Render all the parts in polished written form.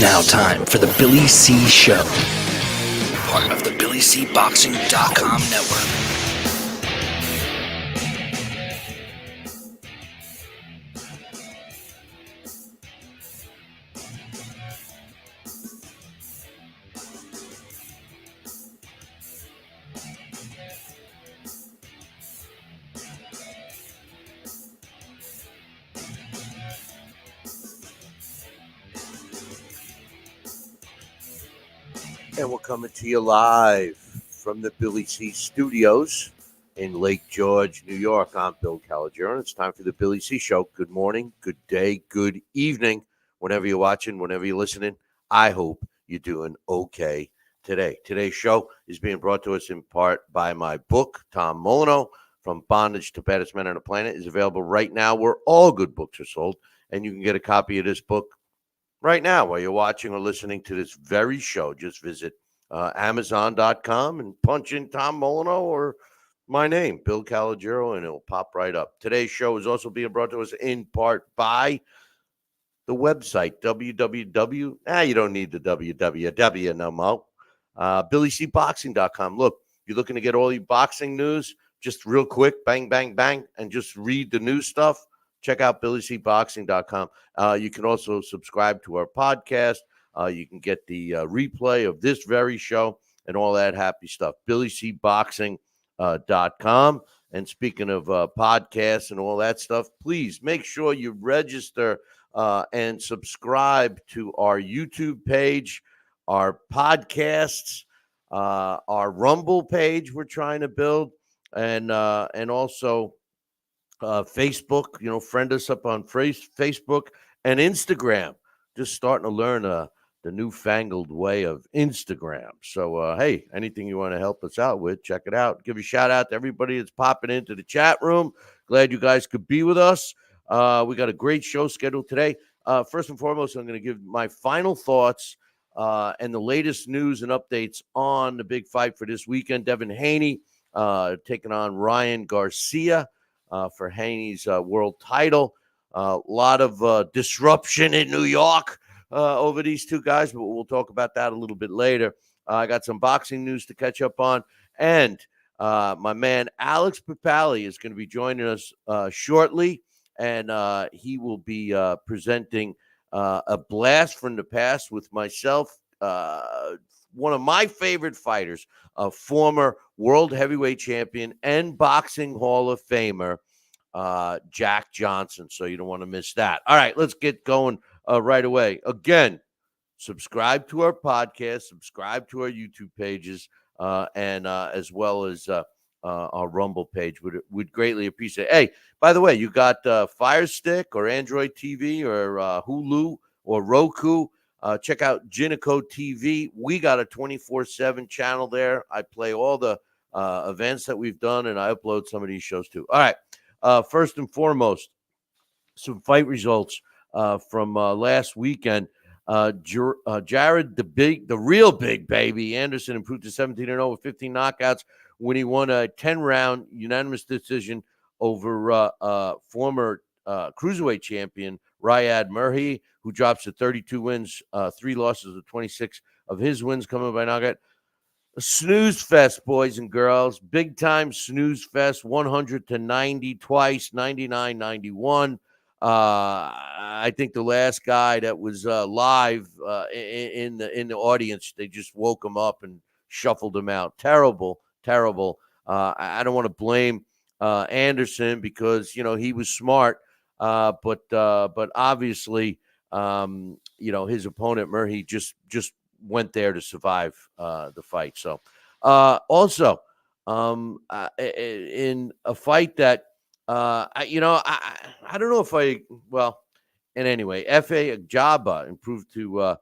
now time for the Billy C. Show, part of the BillyCBoxing.com network. And we're coming to you live from the Billy C Studios in Lake George, New York. I'm Bill Calogero, and it's time for the Billy C Show. Good morning, good day, good evening, whenever you're watching, whenever you're listening. I hope you're doing okay today. Today's show is being brought to us in part by my book, Tom Molyneux, From Bondage to Baddest Men on the Planet, is available right now where all good books are sold, and you can get a copy of this book right now while you're watching or listening to this very show. Just visit Amazon.com and punch in Tom Molyneux or my name, Bill Calogero, and it'll pop right up. Today's show is also being brought to us in part by the website, www. You don't need the www no more. BillyCBoxing.com. Look, you're looking to get all your boxing news just real quick, bang, bang, bang, and just read the new stuff. Check out BillyCBoxing.com. You can also subscribe to our podcast. You can get the replay of this very show and all that happy stuff. BillyCBoxing.com. And speaking of podcasts and all that stuff, please make sure you register and subscribe to our YouTube page, our podcasts, our Rumble page we're trying to build, and also Facebook. Friend us up on Facebook and Instagram. Just starting to learn the newfangled way of Instagram. So, hey, anything you want to help us out with, check it out. Give a shout out to everybody that's popping into the chat room. Glad you guys could be with us. We got a great show scheduled today. First and foremost, I'm going to give my final thoughts and the latest news and updates on the big fight for this weekend. Devin Haney taking on Ryan Garcia for Haney's world title. A lot of disruption in New York over these two guys, but we'll talk about that a little bit later. I got some boxing news to catch up on, and my man Alex Papali is going to be joining us shortly, and he will be presenting a blast from the past with myself, one of my favorite fighters, a former world heavyweight champion and boxing Hall of Famer, Jack Johnson. So you don't want to miss that. All right, let's get going right away. Again, subscribe to our podcast, subscribe to our YouTube pages, and as well as our Rumble page. Would greatly appreciate it. Hey, by the way, you got Fire Stick or Android TV or Hulu or Roku. Check out Jinico TV. We got a 24/7 channel there. I play all the events that we've done, and I upload some of these shows too. All right. First and foremost, some fight results from last weekend. Jared, the real big baby Anderson, improved to 17-0 with 15 knockouts when he won a 10-round unanimous decision over former cruiserweight champion Riyad Murhi, who drops to 32 wins, 3 losses of 26 of his wins coming by knockout. A snooze fest, boys and girls. Big time snooze fest. 100-90 twice, 99-91. I think the last guy that was live in the audience, they just woke him up and shuffled him out. Terrible. I don't want to blame Anderson because he was smart, but obviously his opponent Murray just went there to survive the fight. So also in a fight that I don't know if and anyway, F.A. Ajaba improved to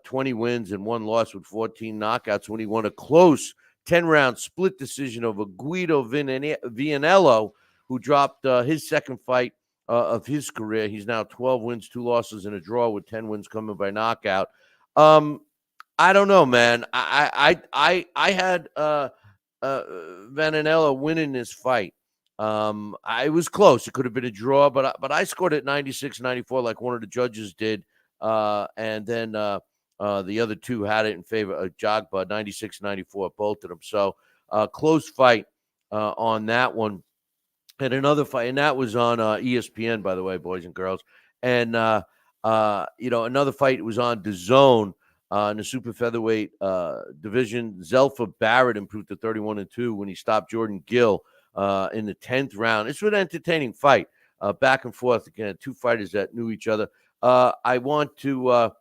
20 wins and 1 loss with 14 knockouts when he won a close 10-round split decision over Guido Vianello, who dropped his second fight of his career. He's now 12 wins, 2 losses, and a draw with 10 wins coming by knockout. I don't know, man. I had Vianello winning this fight. I was close. It could have been a draw, but I scored at 96-94 like one of the judges did. And then The other two had it in favor of Jogba, 96-94, both of them. So close fight on that one. And another fight, and that was on ESPN, by the way, boys and girls. And another fight was on DAZN in the super featherweight division. Zelfa Barrett improved to 31-2 when he stopped Jordan Gill in the 10th round. This was an entertaining fight, back and forth again. Two fighters that knew each other. I want to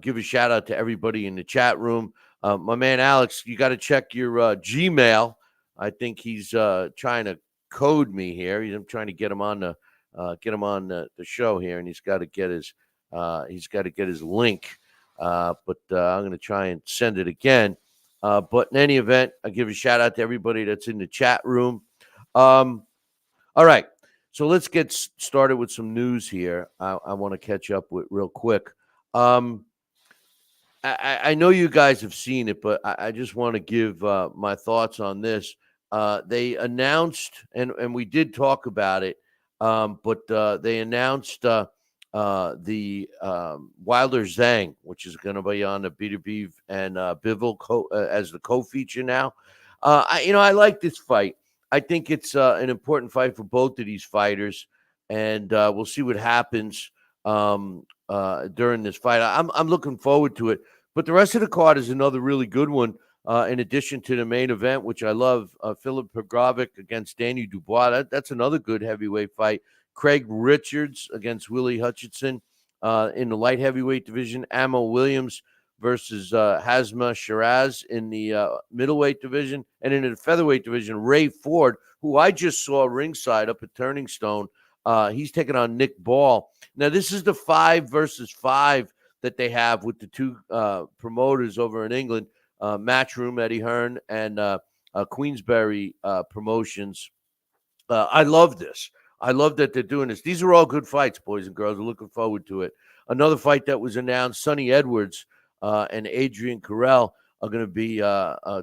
give a shout out to everybody in the chat room. My man Alex, you got to check your Gmail. I think he's trying to code me here. I'm trying to get him on the show here, and he's got to get his link. But I'm going to try and send it again. But in any event, I give a shout out to everybody that's in the chat room. All right, so let's get started with some news here. I want to catch up with real quick. I know you guys have seen it, but I just want to give my thoughts on this. They announced, and we did talk about it, but they announced the Wilder Zhang, which is going to be on the B2B and Bivol as the co-feature now. I like this fight. I think it's an important fight for both of these fighters, and we'll see what happens during this fight. I'm looking forward to it. But the rest of the card is another really good one. In addition to the main event, which I love, Filip Pegrovic against Danny Dubois. That's another good heavyweight fight. Craig Richards against Willie Hutchinson in the light heavyweight division. Amo Williams versus Hazma Shiraz in the middleweight division. And in the featherweight division, Ray Ford, who I just saw ringside up at Turning Stone. He's taking on Nick Ball. Now, this is the 5 versus 5 that they have with the two promoters over in England. Matchroom, Eddie Hearn, and Queensberry Promotions. I love this. I love that they're doing this. These are all good fights, boys and girls. We're looking forward to it. Another fight that was announced, Sonny Edwards and Adrian Carell are going to be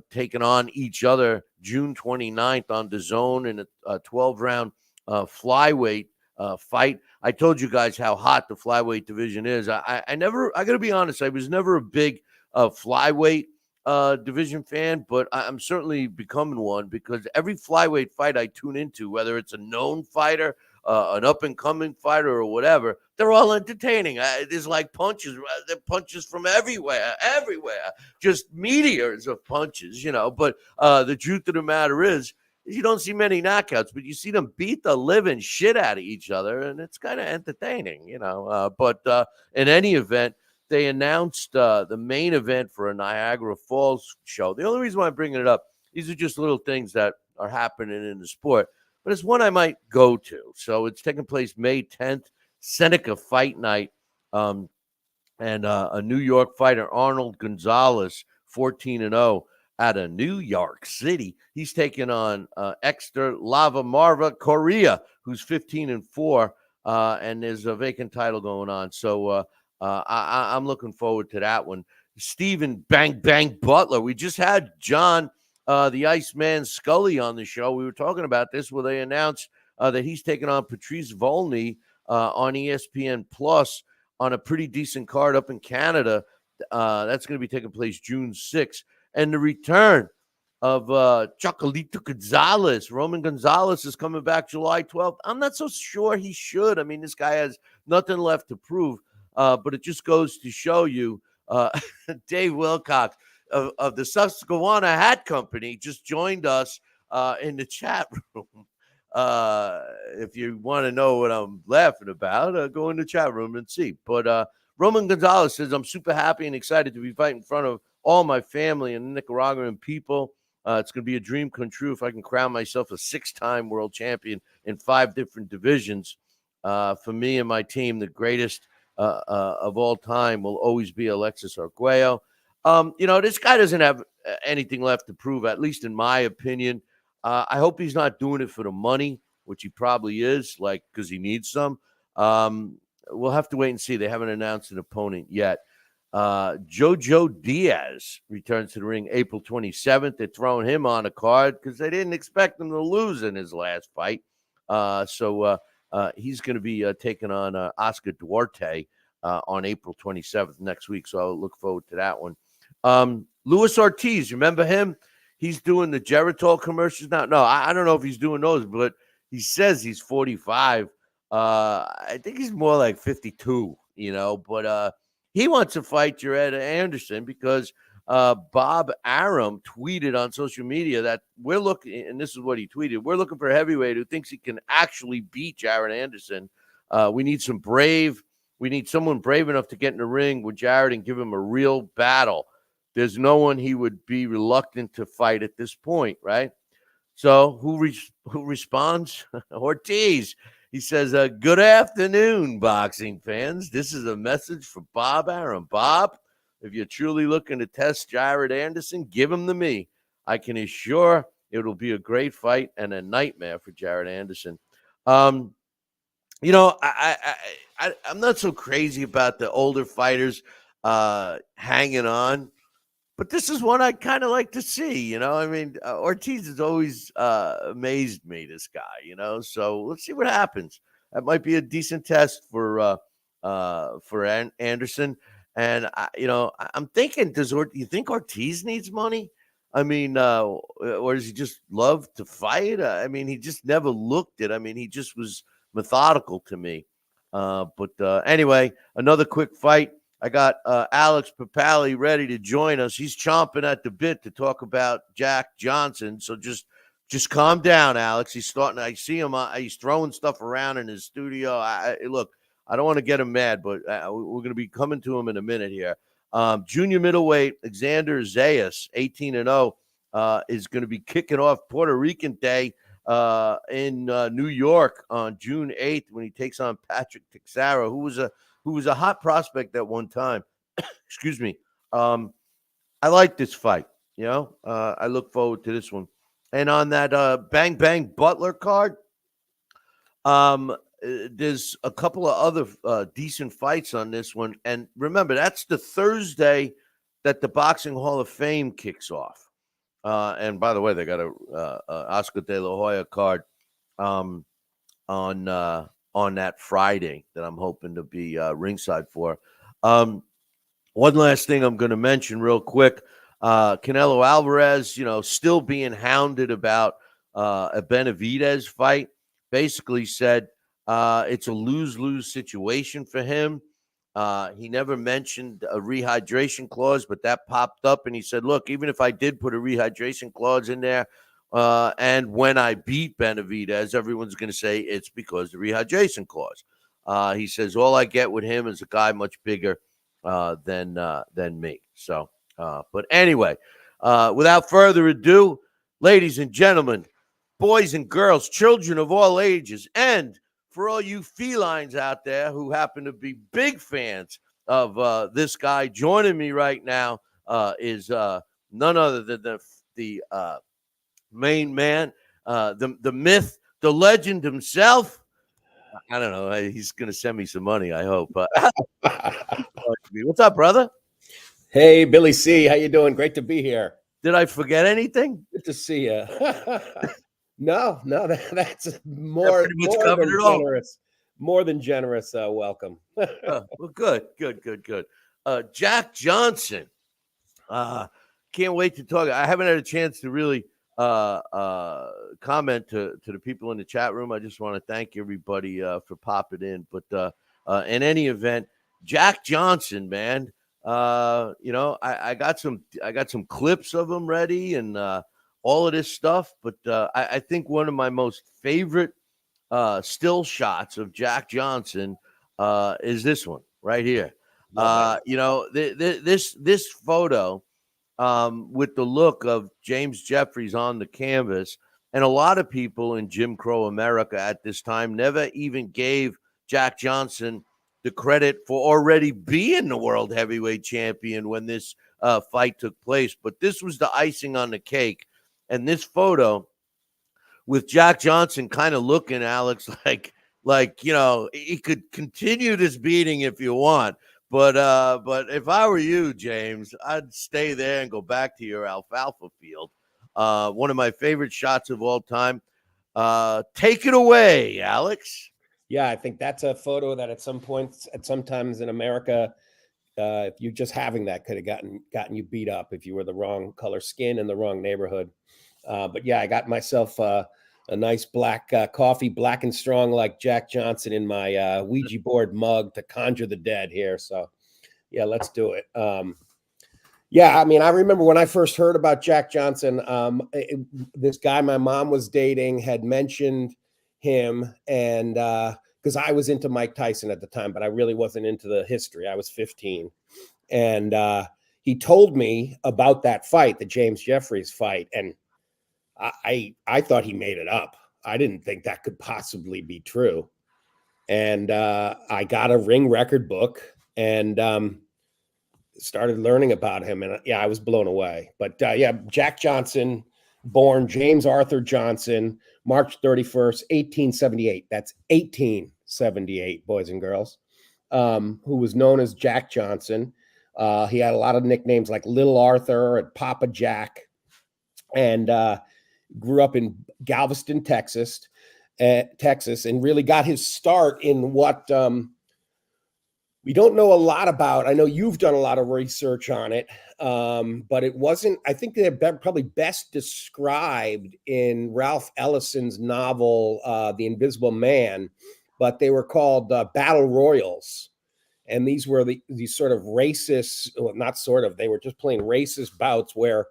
taking on each other June 29th on DAZN in a 12-round flyweight fight. I told you guys how hot the flyweight division is. I got to be honest, I was never a big flyweight division fan, but I'm certainly becoming one because every flyweight fight I tune into, whether it's a known fighter, an up-and-coming fighter, or whatever, they're all entertaining. There's like punches from everywhere, just meteors of punches, But the truth of the matter is, you don't see many knockouts, but you see them beat the living shit out of each other, and it's kind of entertaining, But in any event, they announced the main event for a Niagara Falls show. The only reason why I'm bringing it up, these are just little things that are happening in the sport, but it's one I might go to. So it's taking place May 10th, Seneca Fight Night, and a New York fighter, Arnold Gonzalez, 14-0 out of New York City. He's taking on Exter Lava Marva Correa, who's 15-4, and there's a vacant title going on. So I'm looking forward to that one. Stephen Bang Bang Butler. We just had John, the Iceman Scully, on the show. We were talking about this where they announced that he's taking on Patrice Volney on ESPN Plus on a pretty decent card up in Canada. That's going to be taking place June 6th. And the return of Chocolito Gonzalez. Roman Gonzalez is coming back July 12th. I'm not so sure he should. I mean, this guy has nothing left to prove. But it just goes to show you, Dave Wilcox of the Susquehanna Hat Company just joined us in the chat room. If you want to know what I'm laughing about, go in the chat room and see. But Roman Gonzalez says, I'm super happy and excited to be fighting in front of all my family and Nicaraguan people. It's going to be a dream come true if I can crown myself a 6-time world champion in 5 different divisions. For me and my team, the greatest of all time will always be Alexis Arguello. This guy doesn't have anything left to prove, at least in my opinion. I hope he's not doing it for the money, which he probably is, because he needs some. We'll have to wait and see. They haven't announced an opponent yet. Jojo Diaz returns to the ring April 27th. They're throwing him on a card because they didn't expect him to lose in his last fight. So he's going to be taking on Oscar Duarte on April 27th next week. So I'll look forward to that one. Luis Ortiz, remember him? He's doing the Geritol commercials now. No, I don't know if he's doing those, but he says he's 45. I think he's more like 52, but he wants to fight Jared Anderson because Bob Arum tweeted on social media that we're looking, and this is what he tweeted, we're looking for a heavyweight who thinks he can actually beat Jared Anderson. We need someone brave enough to get in the ring with Jared and give him a real battle. There's no one he would be reluctant to fight at this point, right? So who responds? Ortiz. He says, good afternoon, boxing fans. This is a message for Bob Arum. Bob, if you're truly looking to test Jared Anderson, give him to me. I can assure it'll be a great fight and a nightmare for Jared Anderson. I'm not so crazy about the older fighters hanging on. But this is one I kind of like to see, Ortiz has always amazed me, this guy, so let's see what happens. That might be a decent test for Anderson. And, I'm thinking, you think Ortiz needs money? I mean, or does he just love to fight? He just never looked it. He just was methodical to me. But anyway, another quick fight. I got Alex Papali ready to join us. He's chomping at the bit to talk about Jack Johnson. So just calm down, Alex. He's starting. I see him. He's throwing stuff around in his studio. Look, I don't want to get him mad, but we're going to be coming to him in a minute here. Junior middleweight Xander Zayas, 18-0, is going to be kicking off Puerto Rican Day in New York on June 8th when he takes on Patrick Teixeira, who was a hot prospect at one time. Excuse me. I like this fight. I look forward to this one. And on that Bang Bang Butler card, there's a couple of other decent fights on this one. And remember, that's the Thursday that the Boxing Hall of Fame kicks off. And by the way, they got a Oscar De La Hoya card on that Friday that I'm hoping to be ringside for. One last thing I'm going to mention real quick. Canelo Alvarez, still being hounded about a Benavidez fight, basically said it's a lose-lose situation for him. He never mentioned a rehydration clause, but that popped up, and he said, look, even if I did put a rehydration clause in there, and when I beat Benavidez, everyone's going to say it's because of the rehydration clause. He says, all I get with him is a guy much bigger than me. So, but anyway, without further ado, ladies and gentlemen, boys and girls, children of all ages, and for all you felines out there who happen to be big fans of this guy, joining me right now is none other than the main man, the myth, the legend himself. I don't know. He's going to send me some money, I hope. What's up, brother? Hey, Billy C. How you doing? Great to be here. Did I forget anything? Good to see you. No, that's more than generous. More than generous welcome. Well, good. Jack Johnson. Can't wait to talk. I haven't had a chance to really comment to the people in the chat room. I just want to thank everybody for popping in. But in any event, Jack Johnson, man. I got some clips of him ready and all of this stuff. But I think one of my most favorite still shots of Jack Johnson is this one right here. This photo with the look of James Jeffries on the canvas, and a lot of people in Jim Crow America at this time never even gave Jack Johnson the credit for already being the world heavyweight champion when this fight took place. But this was the icing on the cake. And this photo with Jack Johnson kind of looking, Alex, like he could continue this beating if you want. But if I were you, James, I'd stay there and go back to your alfalfa field. One of my favorite shots of all time. Take it away, Alex. Yeah, I think that's a photo that at sometimes in America, if you just having that could have gotten you beat up if you were the wrong color skin in the wrong neighborhood. But yeah, I got myself a nice black coffee, black and strong like Jack Johnson in my Ouija board mug to conjure the dead here. So yeah, let's do it. Yeah, I mean, I remember when I first heard about Jack Johnson, this guy my mom was dating had mentioned him, and because I was into Mike Tyson at the time, but I really wasn't into the history. I was 15, and he told me about that fight, the James Jeffries fight, and I thought he made it up. I didn't think that could possibly be true, and I got a Ring record book and started learning about him, and yeah, I was blown away. But yeah, Jack Johnson, born James Arthur Johnson, March 31st, 1878. That's 1878, boys and girls. Who was known as Jack Johnson. He had a lot of nicknames like Little Arthur and Papa Jack, and grew up in Galveston, Texas, and really got his start in what we don't know a lot about. I know you've done a lot of research on it, but it wasn't, I think they're probably best described in Ralph Ellison's novel, The Invisible Man, but they were called battle royals. And these were these sort of racist, well, not sort of, they were just plain racist bouts where,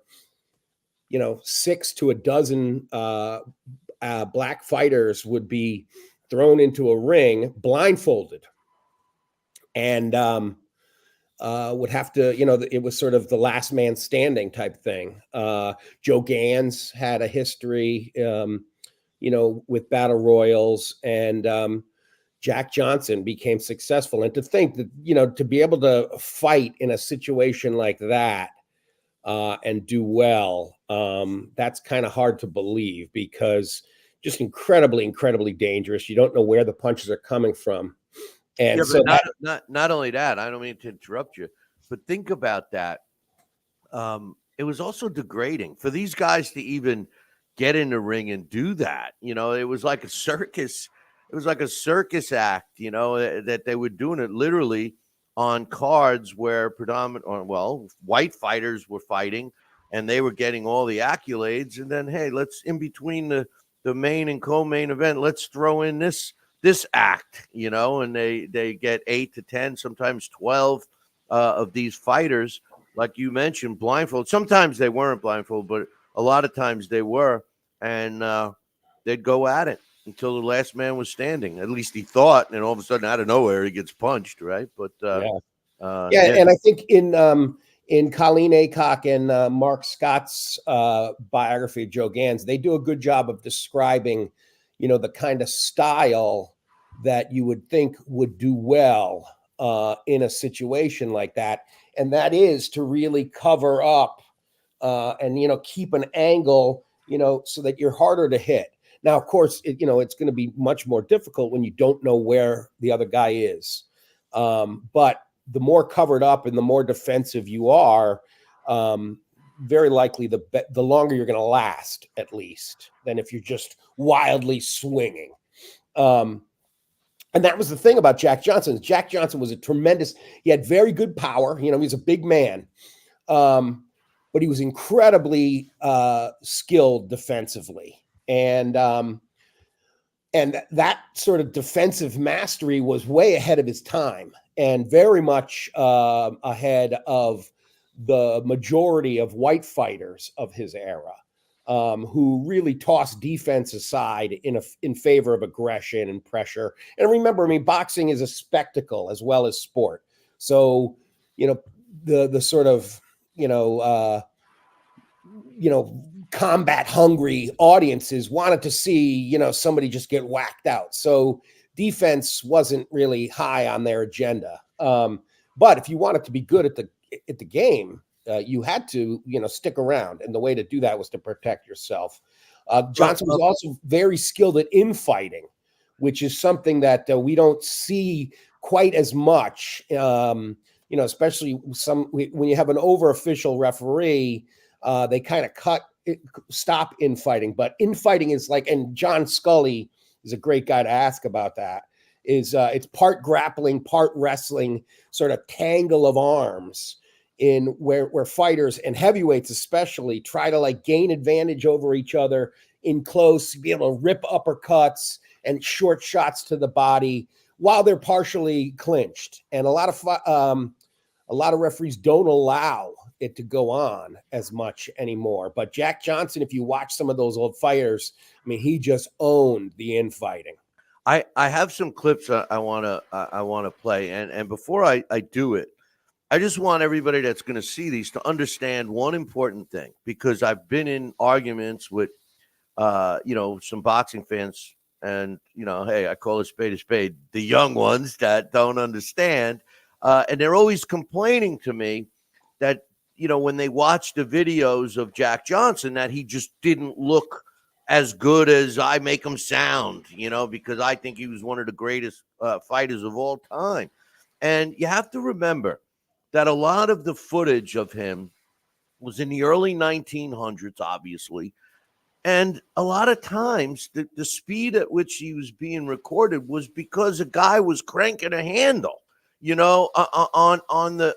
6 to a dozen black fighters would be thrown into a ring blindfolded. And would have to, it was sort of the last man standing type thing. Joe Gans had a history, with battle royals, and Jack Johnson became successful. And to think that, to be able to fight in a situation like that and do well, that's kind of hard to believe, because just incredibly, incredibly dangerous. You don't know where the punches are coming from. And yeah, so not only that, I don't mean to interrupt you, but think about that. It was also degrading for these guys to even get in the ring and do that. It was like a circus. It was like a circus act, that they were doing it literally on cards where white fighters were fighting, and they were getting all the accolades. And then, hey, let's, in between the main and co-main event, let's throw in this act, and they get 8 to 10, sometimes 12 of these fighters, like you mentioned, blindfold. Sometimes they weren't blindfold, but a lot of times they were, and they'd go at it until the last man was standing. At least he thought, and all of a sudden, out of nowhere, he gets punched, right? But and I think in Colleen Aycock and Mark Scott's biography of Joe Gans, they do a good job of describing, the kind of style that you would think would do well in a situation like that. And that is to really cover up and, keep an angle, so that you're harder to hit. Now, of course, it's going to be much more difficult when you don't know where the other guy is. But the more covered up and the more defensive you are, very likely the longer you're going to last, at least, than if you're just wildly swinging. And that was the thing about Jack Johnson. Jack Johnson was he had very good power. He was a big man, but he was incredibly skilled defensively. And that sort of defensive mastery was way ahead of his time, and very much ahead of the majority of white fighters of his era, who really tossed defense aside in favor of aggression and pressure. And remember, boxing is a spectacle as well as sport. So, the sort of, combat hungry audiences wanted to see, somebody just get whacked out. So defense wasn't really high on their agenda. But if you wanted to be good at the game, you had to, stick around. And the way to do that was to protect yourself. Johnson was also very skilled at infighting, which is something that we don't see quite as much, especially when you have an over-official referee. They kind of stop infighting. But infighting is like, and John Scully is a great guy to ask about that. is it's part grappling, part wrestling, sort of tangle of arms in where fighters and heavyweights especially try to like gain advantage over each other in close, be able to rip uppercuts and short shots to the body while they're partially clinched. And a lot of referees don't allow it to go on as much anymore. But Jack Johnson, if you watch some of those old fighters, I mean, he just owned the infighting. I have some clips I want to play, and before I do it, I just want everybody that's going to see these to understand one important thing, because I've been in arguments with some boxing fans, and hey, I call a spade, the young ones that don't understand, and they're always complaining to me that when they watch the videos of Jack Johnson, that he just didn't look as good as I make him sound, because I think he was one of the greatest fighters of all time. And you have to remember that a lot of the footage of him was in the early 1900s, obviously. And a lot of times the speed at which he was being recorded was because a guy was cranking a handle, on the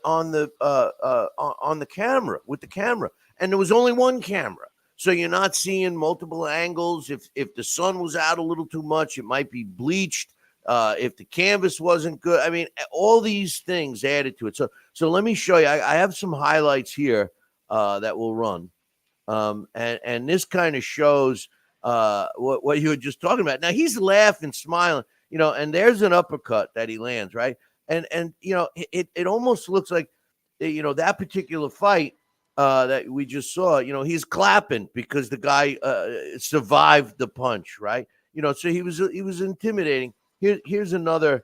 camera, with the camera. And there was only one camera. So you're not seeing multiple angles. If the sun was out a little too much, it might be bleached. If the canvas wasn't good, I mean, all these things added to it. So let me show you. I have some highlights here that will run, and this kind of shows what you were just talking about. Now he's laughing, smiling, and there's an uppercut that he lands, right, and it almost looks like that particular fight that we just saw. He's clapping because the guy survived the punch, right? So he was intimidating. Here's another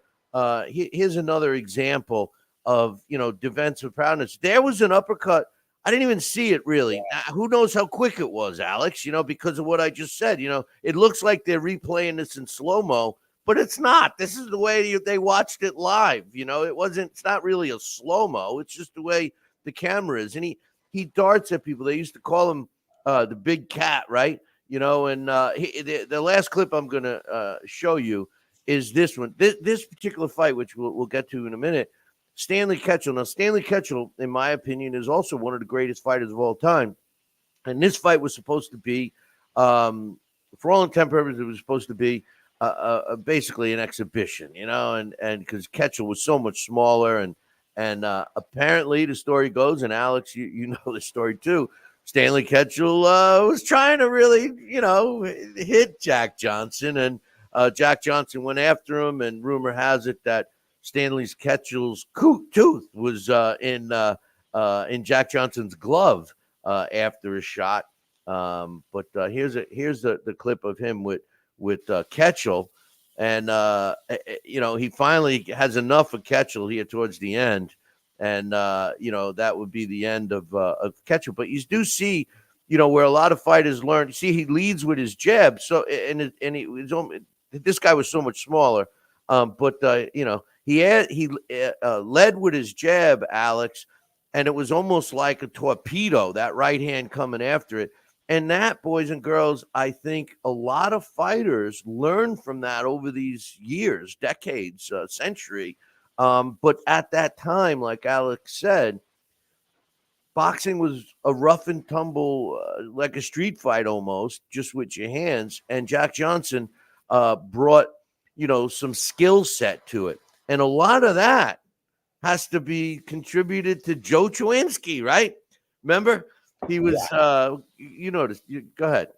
example of defensive proudness. There was an uppercut. I didn't even see it really. Who knows how quick it was, Alex? Because of what I just said. It looks like they're replaying this in slow-mo, but it's not. This is the way they watched it live. It's not really a slow-mo. It's just the way the camera is. And he darts at people. They used to call him the big cat, right? And the last clip I'm going to show you is this one. This particular fight, which we'll get to in a minute, Stanley Ketchel. Now, Stanley Ketchel, in my opinion, is also one of the greatest fighters of all time. And this fight was supposed to be, for all intent purposes, it was supposed to be basically an exhibition, and because Ketchel was so much smaller, and apparently the story goes, and Alex, you know the story too, Stanley Ketchel was trying to really, hit Jack Johnson, and Jack Johnson went after him, and rumor has it that Stanley Ketchel's tooth was in Jack Johnson's glove after a shot. But here's the clip of him with Ketchel, and he finally has enough of Ketchel here towards the end, and that would be the end of Ketchel. But you do see, where a lot of fighters learn. See, he leads with his jab. So this guy was so much smaller, but he led with his jab, Alex, and it was almost like a torpedo, that right hand coming after it. And that, boys and girls, I think a lot of fighters learn from that over these years, decades, century. But at that time, like Alex said, boxing was a rough and tumble, like a street fight almost, just with your hands. And Jack Johnson brought, some skill set to it. And a lot of that has to be contributed to Joe Chowinski, right? Remember? He was, go ahead.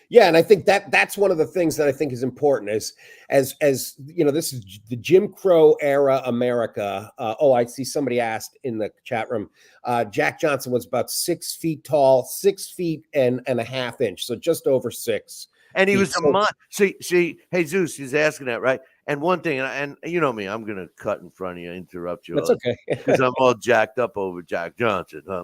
Yeah, and I think that's one of the things that I think is important is as this is the Jim Crow era America. I see somebody asked in the chat room. Jack Johnson was about 6 feet tall, 6 feet and a half inch, so just over 6. And he was a month. See, hey Zeus, he's asking that, right? And one thing, and you know me, I'm gonna cut in front of you, interrupt you. That's okay, because I'm all jacked up over Jack Johnson. Huh?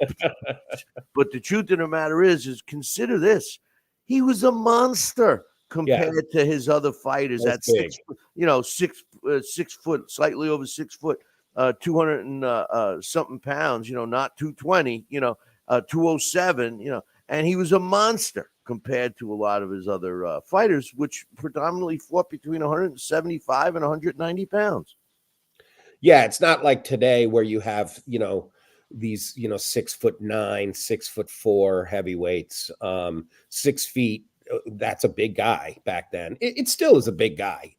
But the truth of the matter is consider this: he was a monster compared to his other fighters. At 6 foot, slightly over 6 foot, 200 and something pounds. Not 220. 207. And he was a monster. compared to a lot of his other fighters, which predominantly fought between 175 and 190 pounds. Yeah, it's not like today where you have, these, 6'9", 6'4" heavyweights, 6 feet. That's a big guy back then. It still is a big guy.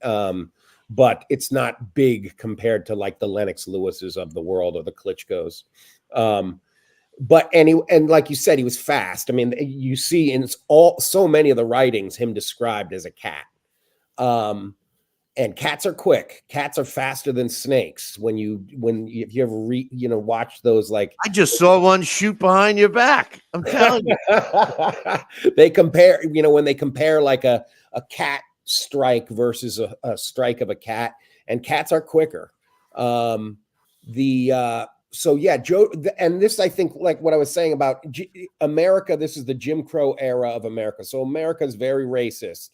But it's not big compared to like the Lennox Lewises of the world or the Klitschko's. But and like you said, he was fast. I mean, you see in so many of the writings him described as a cat. And cats are quick. Cats are faster than snakes. If you ever watch those, like, I just saw one shoot behind your back. I'm telling you. They compare, when they compare like a cat strike versus a strike of a cat, and cats are quicker. So yeah, Joe, and this, I think, like what I was saying about America, this is the Jim Crow era of America. So America is very racist.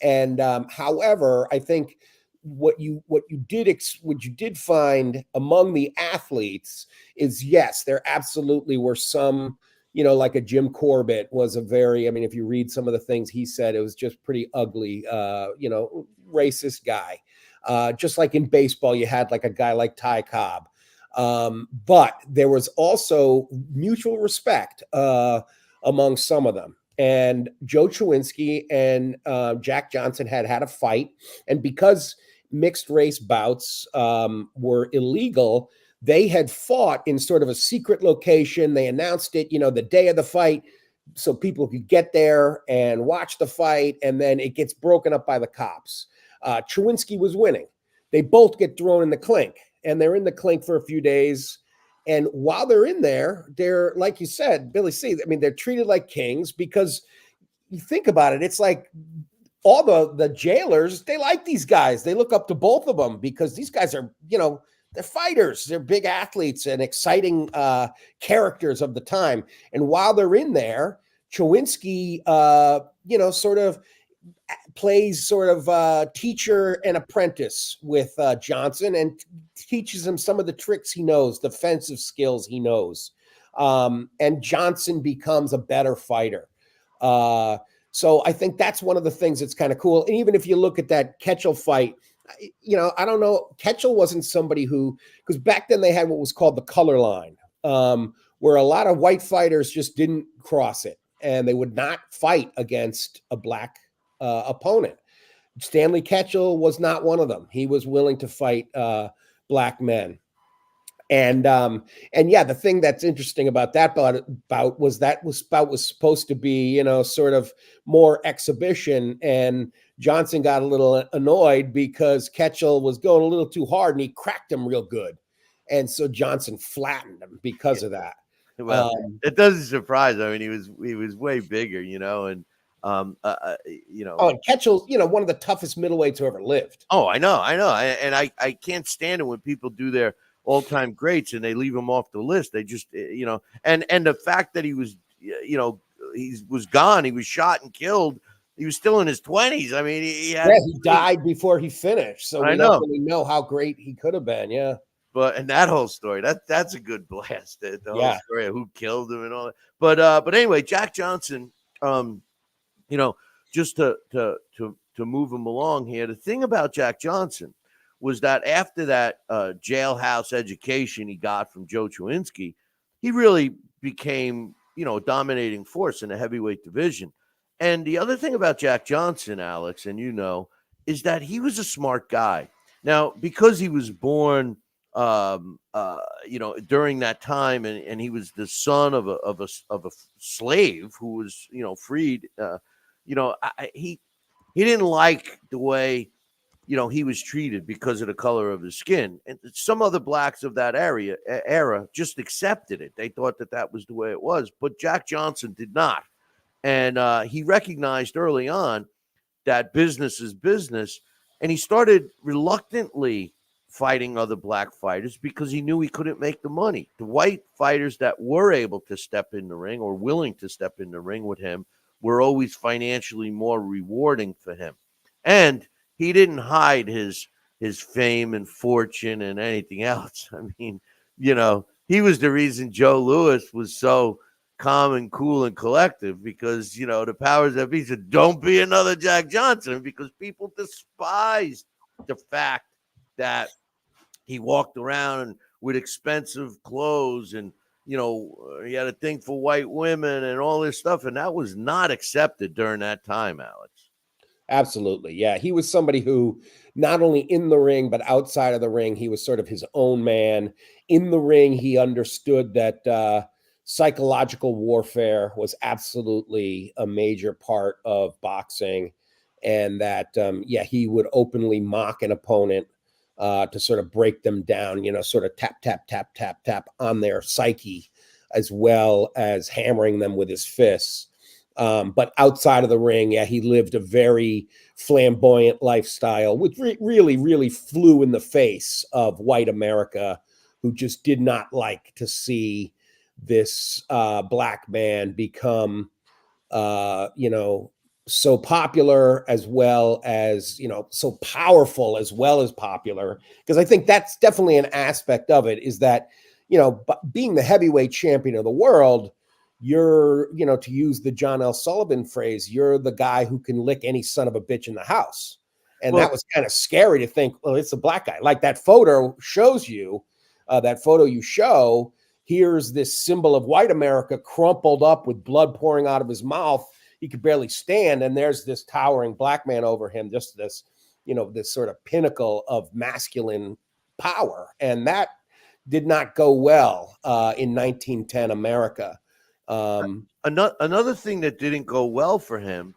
And however, I think what you did find among the athletes is, yes, there absolutely were some, like a Jim Corbett was if you read some of the things he said, it was just pretty ugly, racist guy. Just like in baseball, you had like a guy like Ty Cobb. But there was also mutual respect among some of them. And Joe Chewinski and Jack Johnson had a fight. And because mixed race bouts were illegal, they had fought in sort of a secret location. They announced it, the day of the fight, so people could get there and watch the fight. And then it gets broken up by the cops. Chewinski was winning. They both get thrown in the clink, and they're in the clink for a few days. And while they're in there, they're, like you said, Billy C., I mean, they're treated like kings, because you think about it, it's like all the jailers, they like these guys. They look up to both of them because these guys are, they're fighters. They're big athletes and exciting characters of the time. And while they're in there, Chewinski, sort of plays sort of teacher and apprentice with Johnson, and teaches him some of the tricks he knows, defensive skills he knows. And Johnson becomes a better fighter. So I think that's one of the things that's kind of cool. And even if you look at that Ketchel fight, I don't know, Ketchel wasn't somebody because back then they had what was called the color line, where a lot of white fighters just didn't cross it, and they would not fight against a black opponent. Stanley Ketchel was not one of them. He was willing to fight black men. And yeah, the thing that's interesting about that bout was was supposed to be, sort of more exhibition, and Johnson got a little annoyed because Ketchel was going a little too hard, and he cracked him real good. And so Johnson flattened him because of that. Well, it doesn't surprise. I mean, he was way bigger, and Oh, and Ketchel's, one of the toughest middleweights who ever lived. Oh, I know. And I can't stand it when people do their all-time greats and they leave him off the list. They just, and the fact that he was, he was gone, he was shot and killed. He was still in his 20s. I mean, he died before he finished. So we don't really know how great he could have been. Yeah. And that whole story, that's a good blast. The whole story of who killed him and all that. But anyway, Jack Johnson, just to move him along here, the thing about Jack Johnson was that after that jailhouse education he got from Joe Chewinski, he really became, a dominating force in the heavyweight division. And the other thing about Jack Johnson, Alex, and is that he was a smart guy. Now, because he was born, during that time, and he was the son of a slave who was, freed. He didn't like the way, he was treated because of the color of his skin. And some other blacks of that era just accepted it. They thought that was the way it was. But Jack Johnson did not. And he recognized early on that business is business. And he started reluctantly fighting other black fighters because he knew he couldn't make the money. The white fighters that were able to step in the ring or willing to step in the ring with him were always financially more rewarding for him. And he didn't hide his fame and fortune and anything else. I mean, he was the reason Joe Louis was so calm and cool and collective because, the powers that be said, don't be another Jack Johnson, because people despised the fact that he walked around with expensive clothes and, he had a thing for white women and all this stuff. And that was not accepted during that time, Alex. Absolutely. Yeah. He was somebody who not only in the ring, but outside of the ring, he was sort of his own man. In the ring, he understood that psychological warfare was absolutely a major part of boxing. And that, he would openly mock an opponent to sort of break them down, sort of tap, tap, tap, tap, tap on their psyche, as well as hammering them with his fists. But outside of the ring, he lived a very flamboyant lifestyle, which really, really flew in the face of white America, who just did not like to see this black man become, so popular, as well as, so powerful as well as popular. Because I think that's definitely an aspect of it, is that, being the heavyweight champion of the world, you're, to use the John L. Sullivan phrase, you're the guy who can lick any son of a bitch in the house. And that was kind of scary to think, well, it's a black guy. Like that photo shows you, that photo you show, here's this symbol of white America crumpled up with blood pouring out of his mouth. He could barely stand. And there's this towering black man over him, just this, this sort of pinnacle of masculine power. And that did not go well in 1910 America. Another thing that didn't go well for him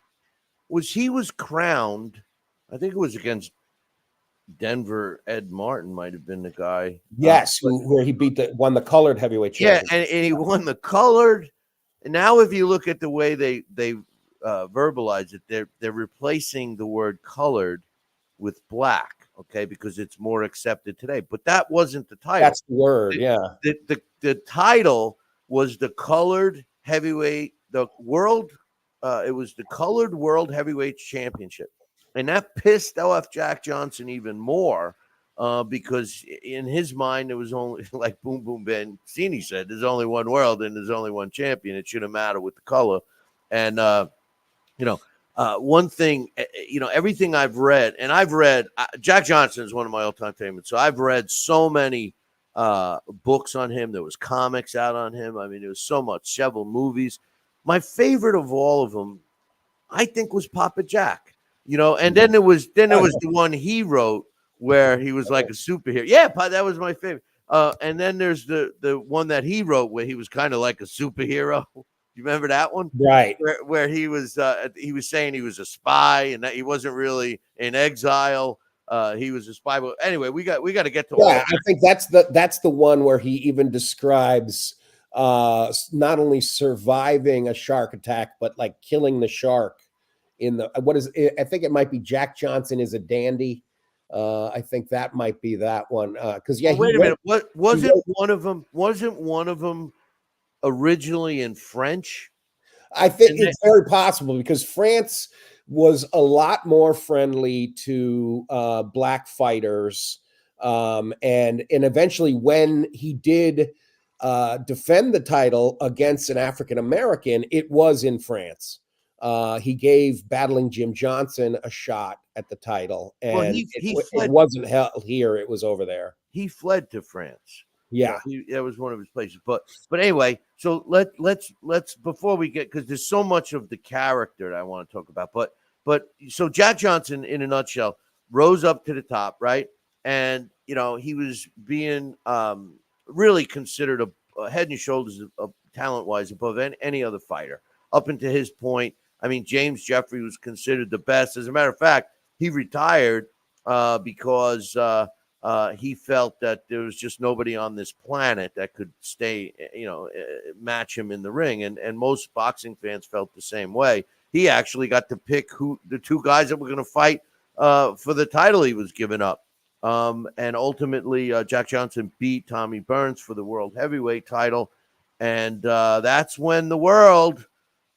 was he was crowned, I think it was against Denver. Ed Martin might have been the guy. Yes, where he won the colored heavyweight championship. Yeah, and he won the colored. And now if you look at the way they verbalize it, they're replacing the word colored with black, okay, because it's more accepted today. But that wasn't the title. That's the word, yeah. The title was the colored heavyweight, the world. It was the colored world heavyweight championship, and that pissed off Jack Johnson even more because in his mind it was only, like Boom Boom Bencini said, there's only one world and there's only one champion. It shouldn't matter with the color. And one thing, everything I've read, Jack Johnson is one of my all-time favorites. So I've read so many books on him. There was comics out on him. I mean, there was so much, several movies. My favorite of all of them, I think, was Papa Jack. And then there was the one he wrote where he was like a superhero. Yeah, that was my favorite. And then there's the one that he wrote where he was kind of like a superhero. You remember that one? Right. Where he was saying he was a spy and that he wasn't really in exile. He was a spy. But anyway, we got to get to all I think that's the one where he even describes not only surviving a shark attack, but like killing the shark in the I think it might be Jack Johnson is a dandy. I think that might be that one. Because wait a minute. What wasn't one of them? Wasn't one of them originally in French? I think it's very possible because France was a lot more friendly to black fighters. And eventually when he did defend the title against an African-American, it was in France. He gave Battling Jim Johnson a shot at the title, and it wasn't held here. It was over there. He fled to France. Yeah, that was one of his places. But anyway, so let's before we get, because there's so much of the character that I want to talk about. But so Jack Johnson, in a nutshell, rose up to the top, right? And he was being really considered a head and shoulders of talent-wise above any other fighter up until his point. I mean, James Jeffrey was considered the best. As a matter of fact, he retired because he felt that there was just nobody on this planet that could match him in the ring. And most boxing fans felt the same way. He actually got to pick who the two guys that were going to fight for the title he was giving up. And ultimately, Jack Johnson beat Tommy Burns for the world heavyweight title. And that's when the world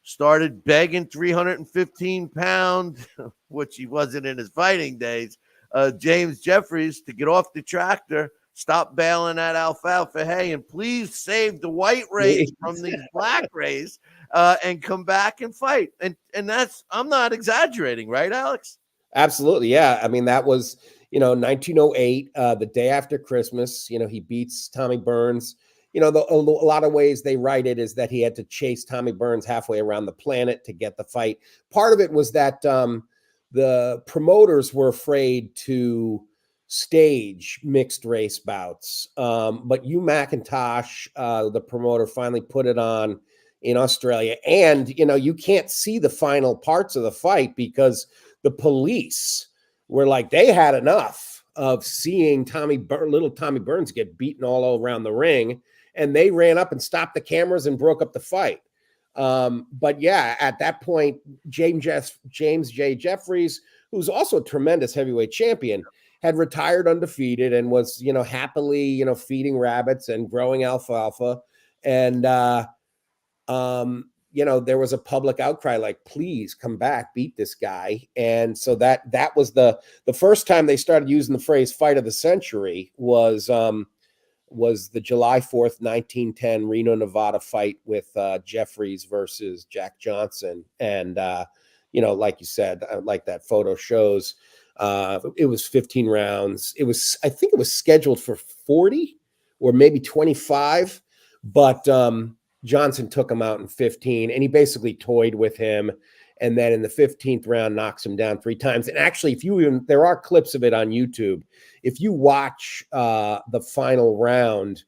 started begging 315-pound, which he wasn't in his fighting days, James Jeffries, to get off the tractor stop bailing that alfalfa hay, and please save the white rays from these black rays, and come back and fight. And that's, I'm not exaggerating, right, Alex? Absolutely. Yeah. I mean, that was, 1908, the day after Christmas. He beats Tommy Burns. A lot of ways they write it is that he had to chase Tommy Burns halfway around the planet to get the fight. Part of it was that the promoters were afraid to stage mixed race bouts. But Hugh McIntosh, the promoter, finally put it on in Australia. And, you can't see the final parts of the fight because the police were like, they had enough of seeing little Tommy Burns get beaten all around the ring. And they ran up and stopped the cameras and broke up the fight. But yeah, at that point, James J. Jeffries, who's also a tremendous heavyweight champion, had retired undefeated and was, happily, feeding rabbits and growing alfalfa. And, there was a public outcry like, please come back, beat this guy. And so that was the first time they started using the phrase fight of the century was the July 4th, 1910 Reno, Nevada fight with Jeffries versus Jack Johnson. And, like you said, like that photo shows, it was 15 rounds. I think it was scheduled for 40 or maybe 25, but Johnson took him out in 15, and he basically toyed with him. And then in the 15th round, knocks him down 3 times. And actually, there are clips of it on YouTube. If you watch the final round,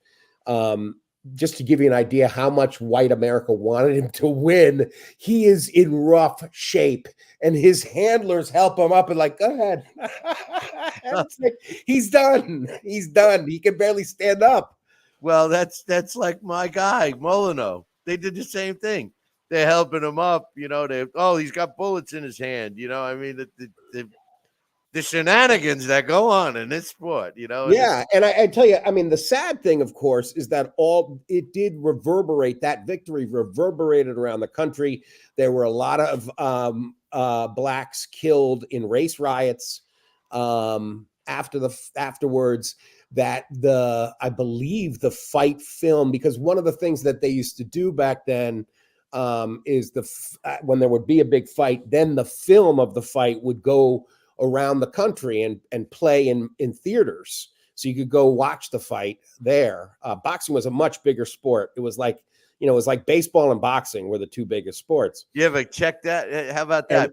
just to give you an idea how much white America wanted him to win, he is in rough shape, and his handlers help him up and like, go ahead. He's done. He's done. He can barely stand up. Well, that's like my guy, Molyneux. They did the same thing. They're helping him up, he's got bullets in his hand. I mean, the shenanigans that go on in this sport, Yeah. And I tell you, I mean, the sad thing, of course, is that it did reverberate. That victory reverberated around the country. There were a lot of blacks killed in race riots afterwards. That I believe the fight film, because one of the things that they used to do back then is when there would be a big fight, then the film of the fight would go around the country and play in theaters. So you could go watch the fight there. Boxing was a much bigger sport. It was like, it was like baseball and boxing were the 2 biggest sports. You ever check that? How about that?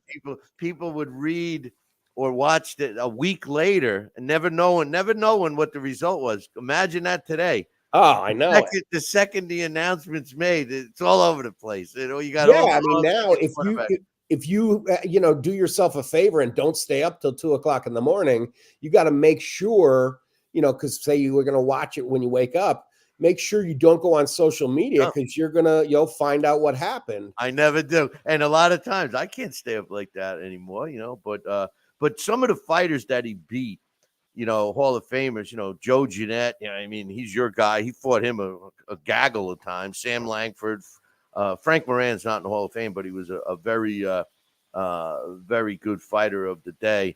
People would read or watched it a week later and never knowing what the result was. Imagine that today. Oh, I know. The second the announcement's made, it's all over the place. You got I mean, now if you do yourself a favor and don't stay up till 2:00 in the morning, you got to make sure, because say you were going to watch it when you wake up, make sure you don't go on social media because you'll find out what happened. I never do. And a lot of times I can't stay up like that anymore, but some of the fighters that he beat, Hall of Famers, Joe Jeanette, I mean, he's your guy. He fought him a gaggle of times. Sam Langford, Frank Moran's not in the Hall of Fame, but he was a very, very good fighter of the day.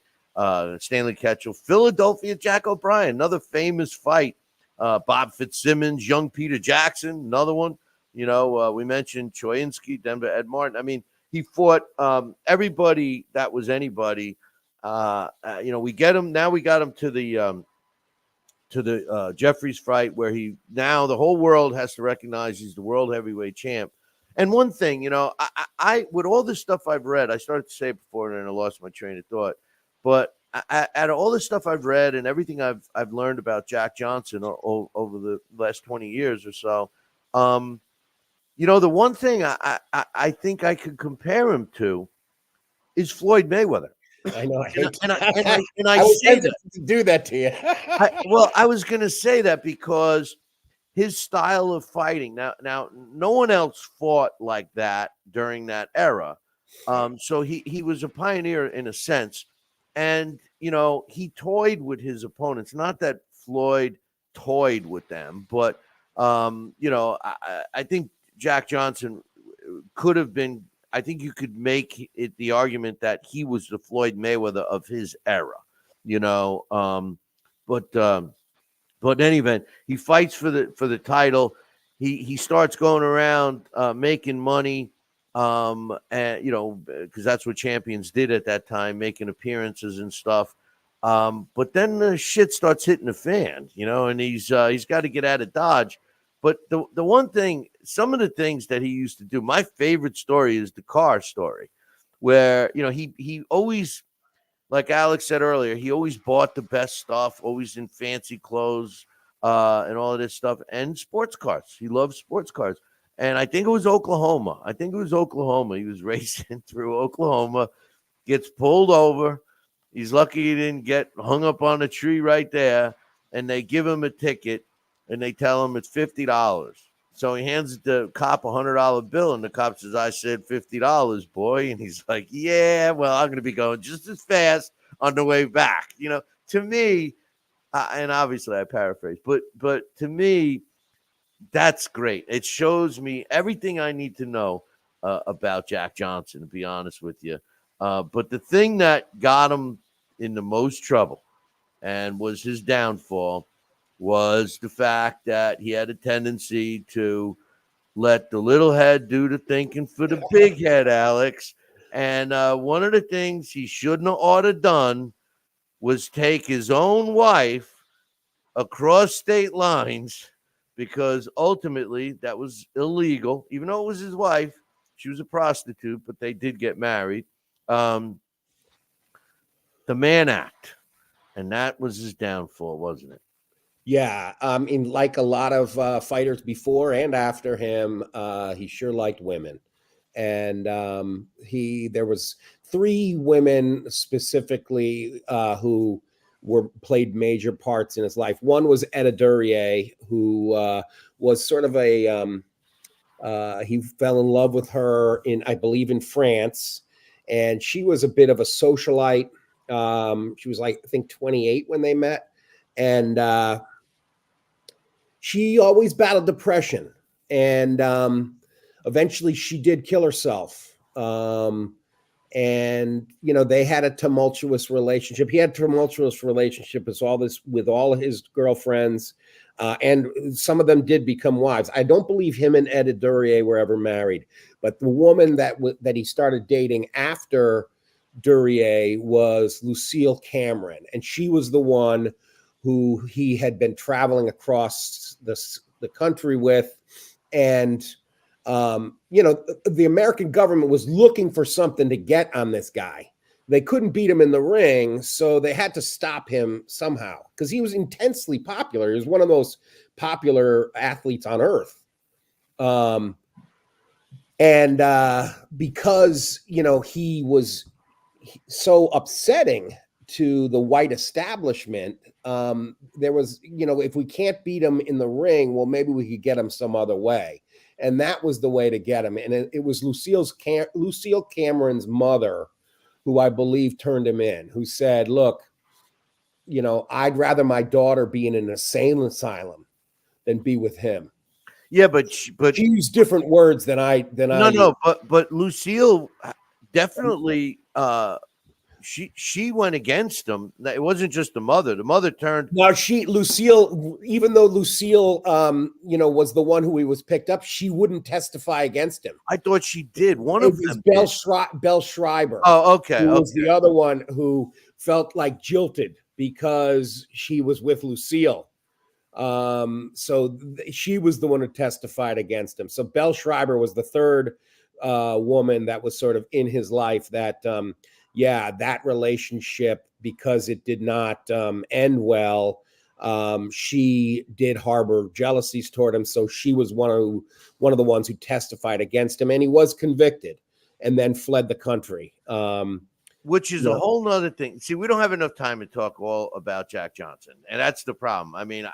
Stanley Ketchel, Philadelphia Jack O'Brien, another famous fight. Bob Fitzsimmons, young Peter Jackson, another one. We mentioned Choyinski, Denver Ed Martin. I mean, he fought everybody that was anybody. We get him now. We got him to the Jeffries fight, where now the whole world has to recognize he's the world heavyweight champ. And one thing, I with all the stuff I've read, I started to say it before and then I lost my train of thought. But out of all the stuff I've read and everything I've learned about Jack Johnson over the last 20 years or so, the one thing I think I could compare him to is Floyd Mayweather. I know. I say that to do that to you. I was going to say that because his style of fighting. Now, no one else fought like that during that era. So he was a pioneer in a sense, and he toyed with his opponents. Not that Floyd toyed with them, but I think Jack Johnson could have been. I think you could make it the argument that he was the Floyd Mayweather of his era, but But in any event, he fights for the title. He starts going around making money, and because that's what champions did at that time, making appearances and stuff. But then the shit starts hitting the fan, and he's got to get out of Dodge. But the one thing, some of the things that he used to do, my favorite story is the car story, where he always, like Alex said earlier, he always bought the best stuff, always in fancy clothes, and all of this stuff, and sports cars. He loved sports cars. And I think it was Oklahoma. He was racing through Oklahoma, gets pulled over. He's lucky he didn't get hung up on a tree right there. And they give him a ticket, and they tell him it's $50. So he hands the cop $100 bill, and the cop says, "I said $50, boy." And he's like, "Yeah, well, I'm going to be going just as fast on the way back." To me, and obviously I paraphrase, but to me, that's great. It shows me everything I need to know about Jack Johnson, to be honest with you. But the thing that got him in the most trouble and was his downfall was the fact that he had a tendency to let the little head do the thinking for the big head, Alex. And one of the things he shouldn't have ought to done was take his own wife across state lines, because ultimately that was illegal. Even though it was his wife, she was a prostitute, but they did get married. The Mann Act, and that was his downfall, wasn't it? Yeah, like a lot of fighters before and after him, he sure liked women, and there was 3 women specifically who played major parts in his life. One was Etta Duryea, who was sort of he fell in love with her I believe in France, and she was a bit of a socialite. She was like, I think 28 when they met, and she always battled depression, and eventually she did kill herself. And they had a tumultuous relationship. He had a tumultuous relationship with all of his girlfriends, and some of them did become wives. I don't believe him and Etta Duryea were ever married, but the woman that he started dating after Duryea was Lucille Cameron, and she was the one who he had been traveling across the country with. And, the American government was looking for something to get on this guy. They couldn't beat him in the ring, so they had to stop him somehow, because he was intensely popular. He was one of the most popular athletes on earth. Because, he was so upsetting to the white establishment, there was, if we can't beat him in the ring, well, maybe we could get him some other way. And that was the way to get him. And it was Lucille Cameron's mother, who I believe turned him in, who said, "Look, I'd rather my daughter be in an insane asylum than be with him." Yeah, but she used different words than I. No, but Lucille definitely. She went against him. It wasn't just the mother. The mother turned. Now Lucille, even though Lucille, was the one who he was picked up, she wouldn't testify against him. I thought she did. One of them. Belle Schreiber. Oh, okay. Who was the other one who felt like jilted because she was with Lucille. So she was the one who testified against him. So Belle Schreiber was the third woman that was sort of in his life that. That relationship, because it did not end well, she did harbor jealousies toward him. So she was one of the ones who testified against him, and he was convicted and then fled the country. Which is a whole nother thing. See, we don't have enough time to talk all about Jack Johnson, and that's the problem. I mean,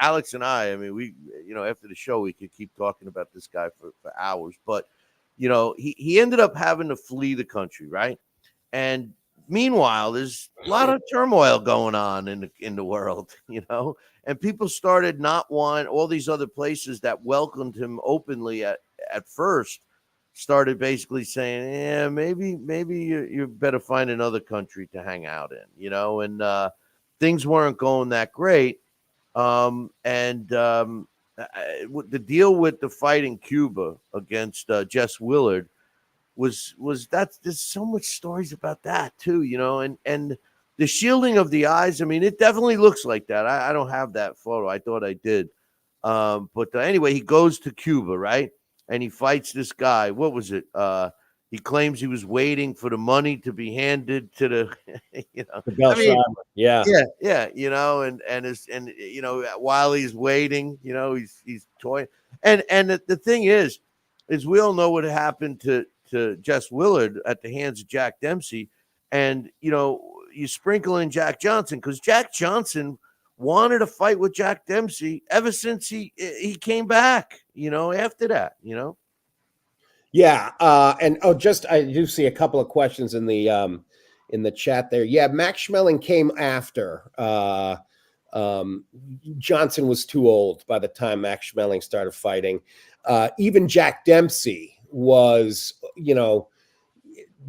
Alex and I mean, we, after the show, we could keep talking about this guy for hours, but, he ended up having to flee the country, right? And meanwhile, there's a lot of turmoil going on in the world, and people started not wanting, all these other places that welcomed him openly at first started basically saying, yeah, maybe you better find another country to hang out in, and things weren't going that great. The deal with the fight in Cuba against Jess Willard was that there's so much stories about that too, and the shielding of the eyes. I mean, it definitely looks like that. I don't have that photo. I thought I did. But anyway, he goes to Cuba, right? And he fights this guy. What was it? He claims he was waiting for the money to be handed to the, The Bell Shopper. Yeah. Yeah, while he's waiting, he's toying. And the thing is we all know what happened to Jess Willard at the hands of Jack Dempsey, and you sprinkle in Jack Johnson because Jack Johnson wanted to fight with Jack Dempsey ever since he came back. After that, Yeah, and I do see a couple of questions in the chat there. Yeah, Max Schmeling came after. Johnson was too old by the time Max Schmeling started fighting. Even Jack Dempsey was,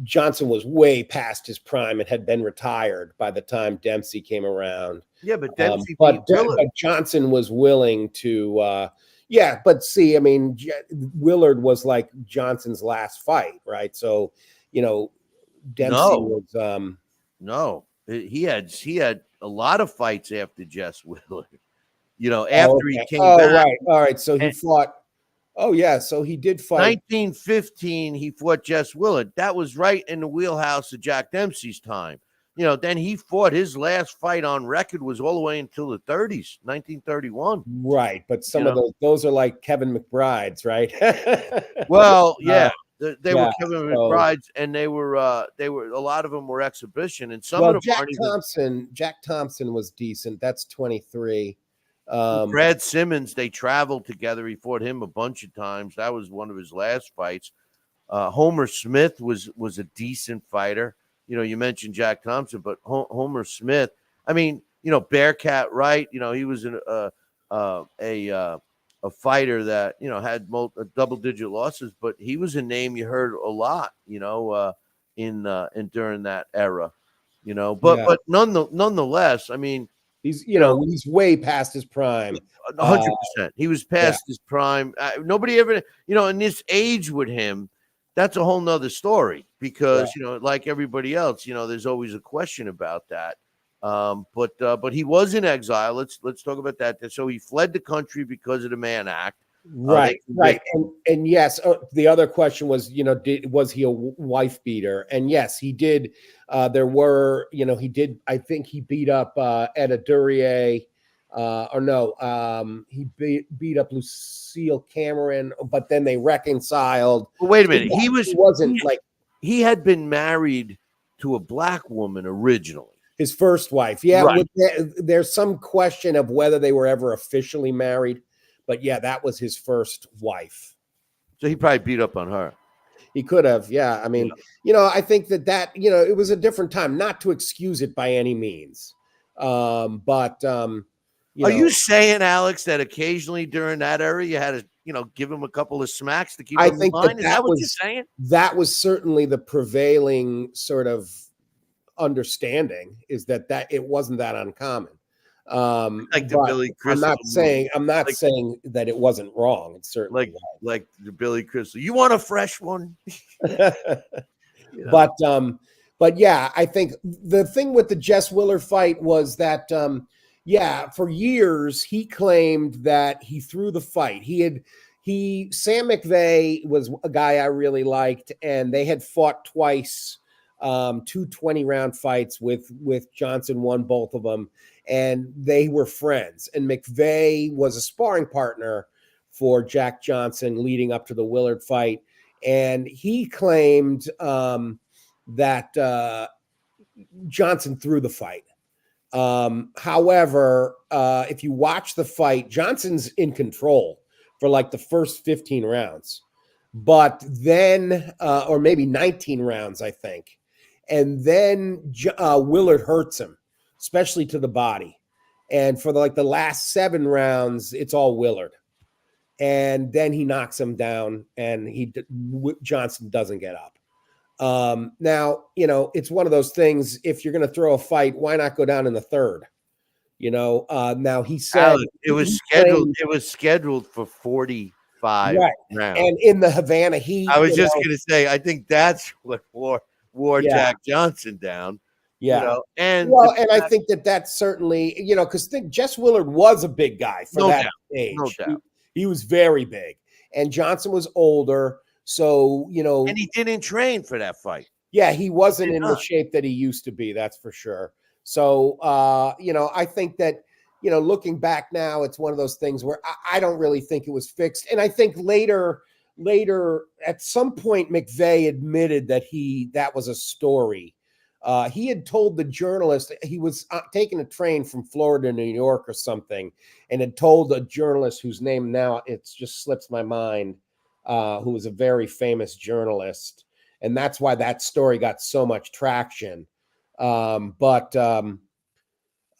Johnson was way past his prime and had been retired by the time Dempsey came around. Yeah, but Dempsey, but Johnson was willing to. Yeah, but see, I mean, Willard was like Johnson's last fight, right? So, Dempsey was. No, he had a lot of fights after Jess Willard. After he came back. Right, all right. So he fought. Oh yeah, so he did fight. 1915, he fought Jess Willard. That was right in the wheelhouse of Jack Dempsey's time. Then he fought his last fight on record was all the way until the 30s, 1931. Right, but some of those are like Kevin McBride's, right? Well, yeah, they were Kevin McBride's, and they were a lot of them were exhibition, and some of them. Jack Thompson was decent. That's 23. Brad Simmons, they traveled together. He fought him a bunch of times. That was one of his last fights. Homer Smith was a decent fighter. You mentioned Jack Thompson, but Homer Smith. I mean, Bearcat Wright. He was a fighter that had double-digit losses, but he was a name you heard a lot. In during that era. But nonetheless, I mean. He's he's way past his prime. 100%. He was past his prime. Nobody ever, in this age with him, that's a whole nother story because, like everybody else, there's always a question about that. But he was in exile. Let's talk about that. So he fled the country because of the Mann Act. Right. And yes, the other question was, was he a wife beater? And yes, he did. There were, he did. I think he beat up Etta Duryea, he beat up Lucille Cameron, but then they reconciled. Well, wait a minute, he had been married to a black woman originally. His first wife, yeah. Right. There's some question of whether they were ever officially married. But yeah, that was his first wife. So he probably beat up on her. He could have, yeah. I mean, I think that it was a different time. Not to excuse it by any means, but are you saying, Alex, that occasionally during that era you had to, give him a couple of smacks to keep him in line? Is that what you're saying? That was certainly the prevailing sort of understanding. Is that it wasn't that uncommon. Like the Billy Crystal. I'm not saying that it wasn't wrong. It's certainly like the Billy Crystal. You want a fresh one? But yeah, I think the thing with the Jess Willard fight was that for years he claimed that he threw the fight. Sam McVeigh was a guy I really liked, and they had fought twice, 2 20-round fights with Johnson, won both of them. And they were friends. And McVeigh was a sparring partner for Jack Johnson leading up to the Willard fight. And he claimed that Johnson threw the fight. However, if you watch the fight, Johnson's in control for like the first 15 rounds. But then, or maybe 19 rounds, I think. And then Willard hurts him, especially to the body. And for the last 7 rounds, it's all Willard. And then he knocks him down, and Johnson doesn't get up. Now, it's one of those things. If you're going to throw a fight, why not go down in the third? Now he said Alex, it was he scheduled. claimed, It was scheduled for 45 right, rounds. and in the Havana heat, I was just going to say, I think that's what wore yeah, Jack Johnson down. yeah. And Well, and I think that that's certainly, because think Jess Willard was a big guy for no that doubt, no age. doubt. He was very big, and Johnson was older, so And he didn't train for that fight. yeah, he wasn't did in the not. shape that he used to be. That's for sure. So, I think that, looking back now, it's one of those things where I don't really think it was fixed. And I think later, at some point, McVeigh admitted that that was a story. He had told the journalist he was taking a train from Florida to New York or something, and had told a journalist whose name now it just slips my mind, who was a very famous journalist, and that's why that story got so much traction. But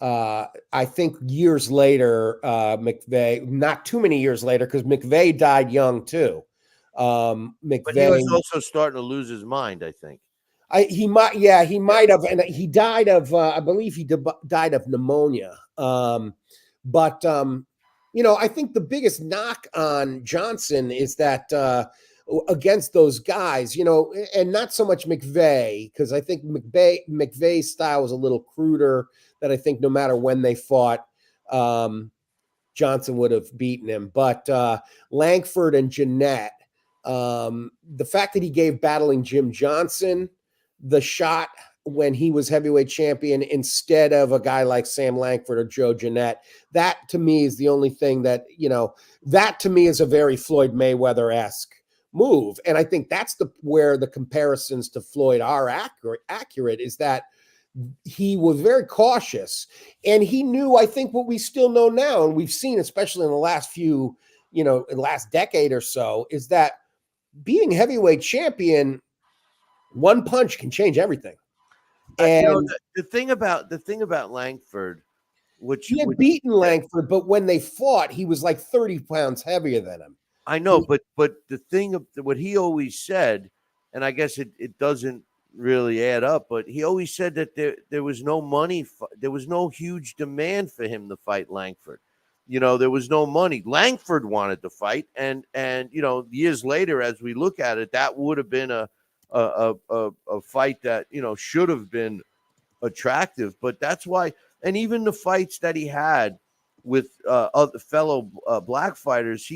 I think years later, McVeigh, not too many years later, because McVeigh died young too. But he was McVeigh, also starting to lose his mind, I think. he might have, and he died of, I believe he died of pneumonia. But I think the biggest knock on Johnson is that against those guys, and not so much McVeigh, because I think McVeigh's style was a little cruder. That I think no matter when they fought, Johnson would have beaten him. But Langford and Jeanette, the fact that he gave battling Jim Johnson the shot when he was heavyweight champion instead of a guy like Sam Langford or Joe Jeanette, that to me is the only thing that, that to me is a very Floyd Mayweather-esque move. And I think that's where the comparisons to Floyd are accurate is that he was very cautious, and he knew, I think, what we still know now, and we've seen, especially in the last few, in the last decade or so, is that being heavyweight champion, one punch can change everything. And the thing about Langford, he had beaten Langford, but when they fought, he was like 30 pounds heavier than him. I know, but the thing of what he always said, and I guess it doesn't really add up, but he always said that there was no money, there was no huge demand for him to fight Langford. There was no money. Langford wanted to fight, and years later, as we look at it, that would have been a fight that should have been attractive. But that's why, and even the fights that he had with other fellow black fighters,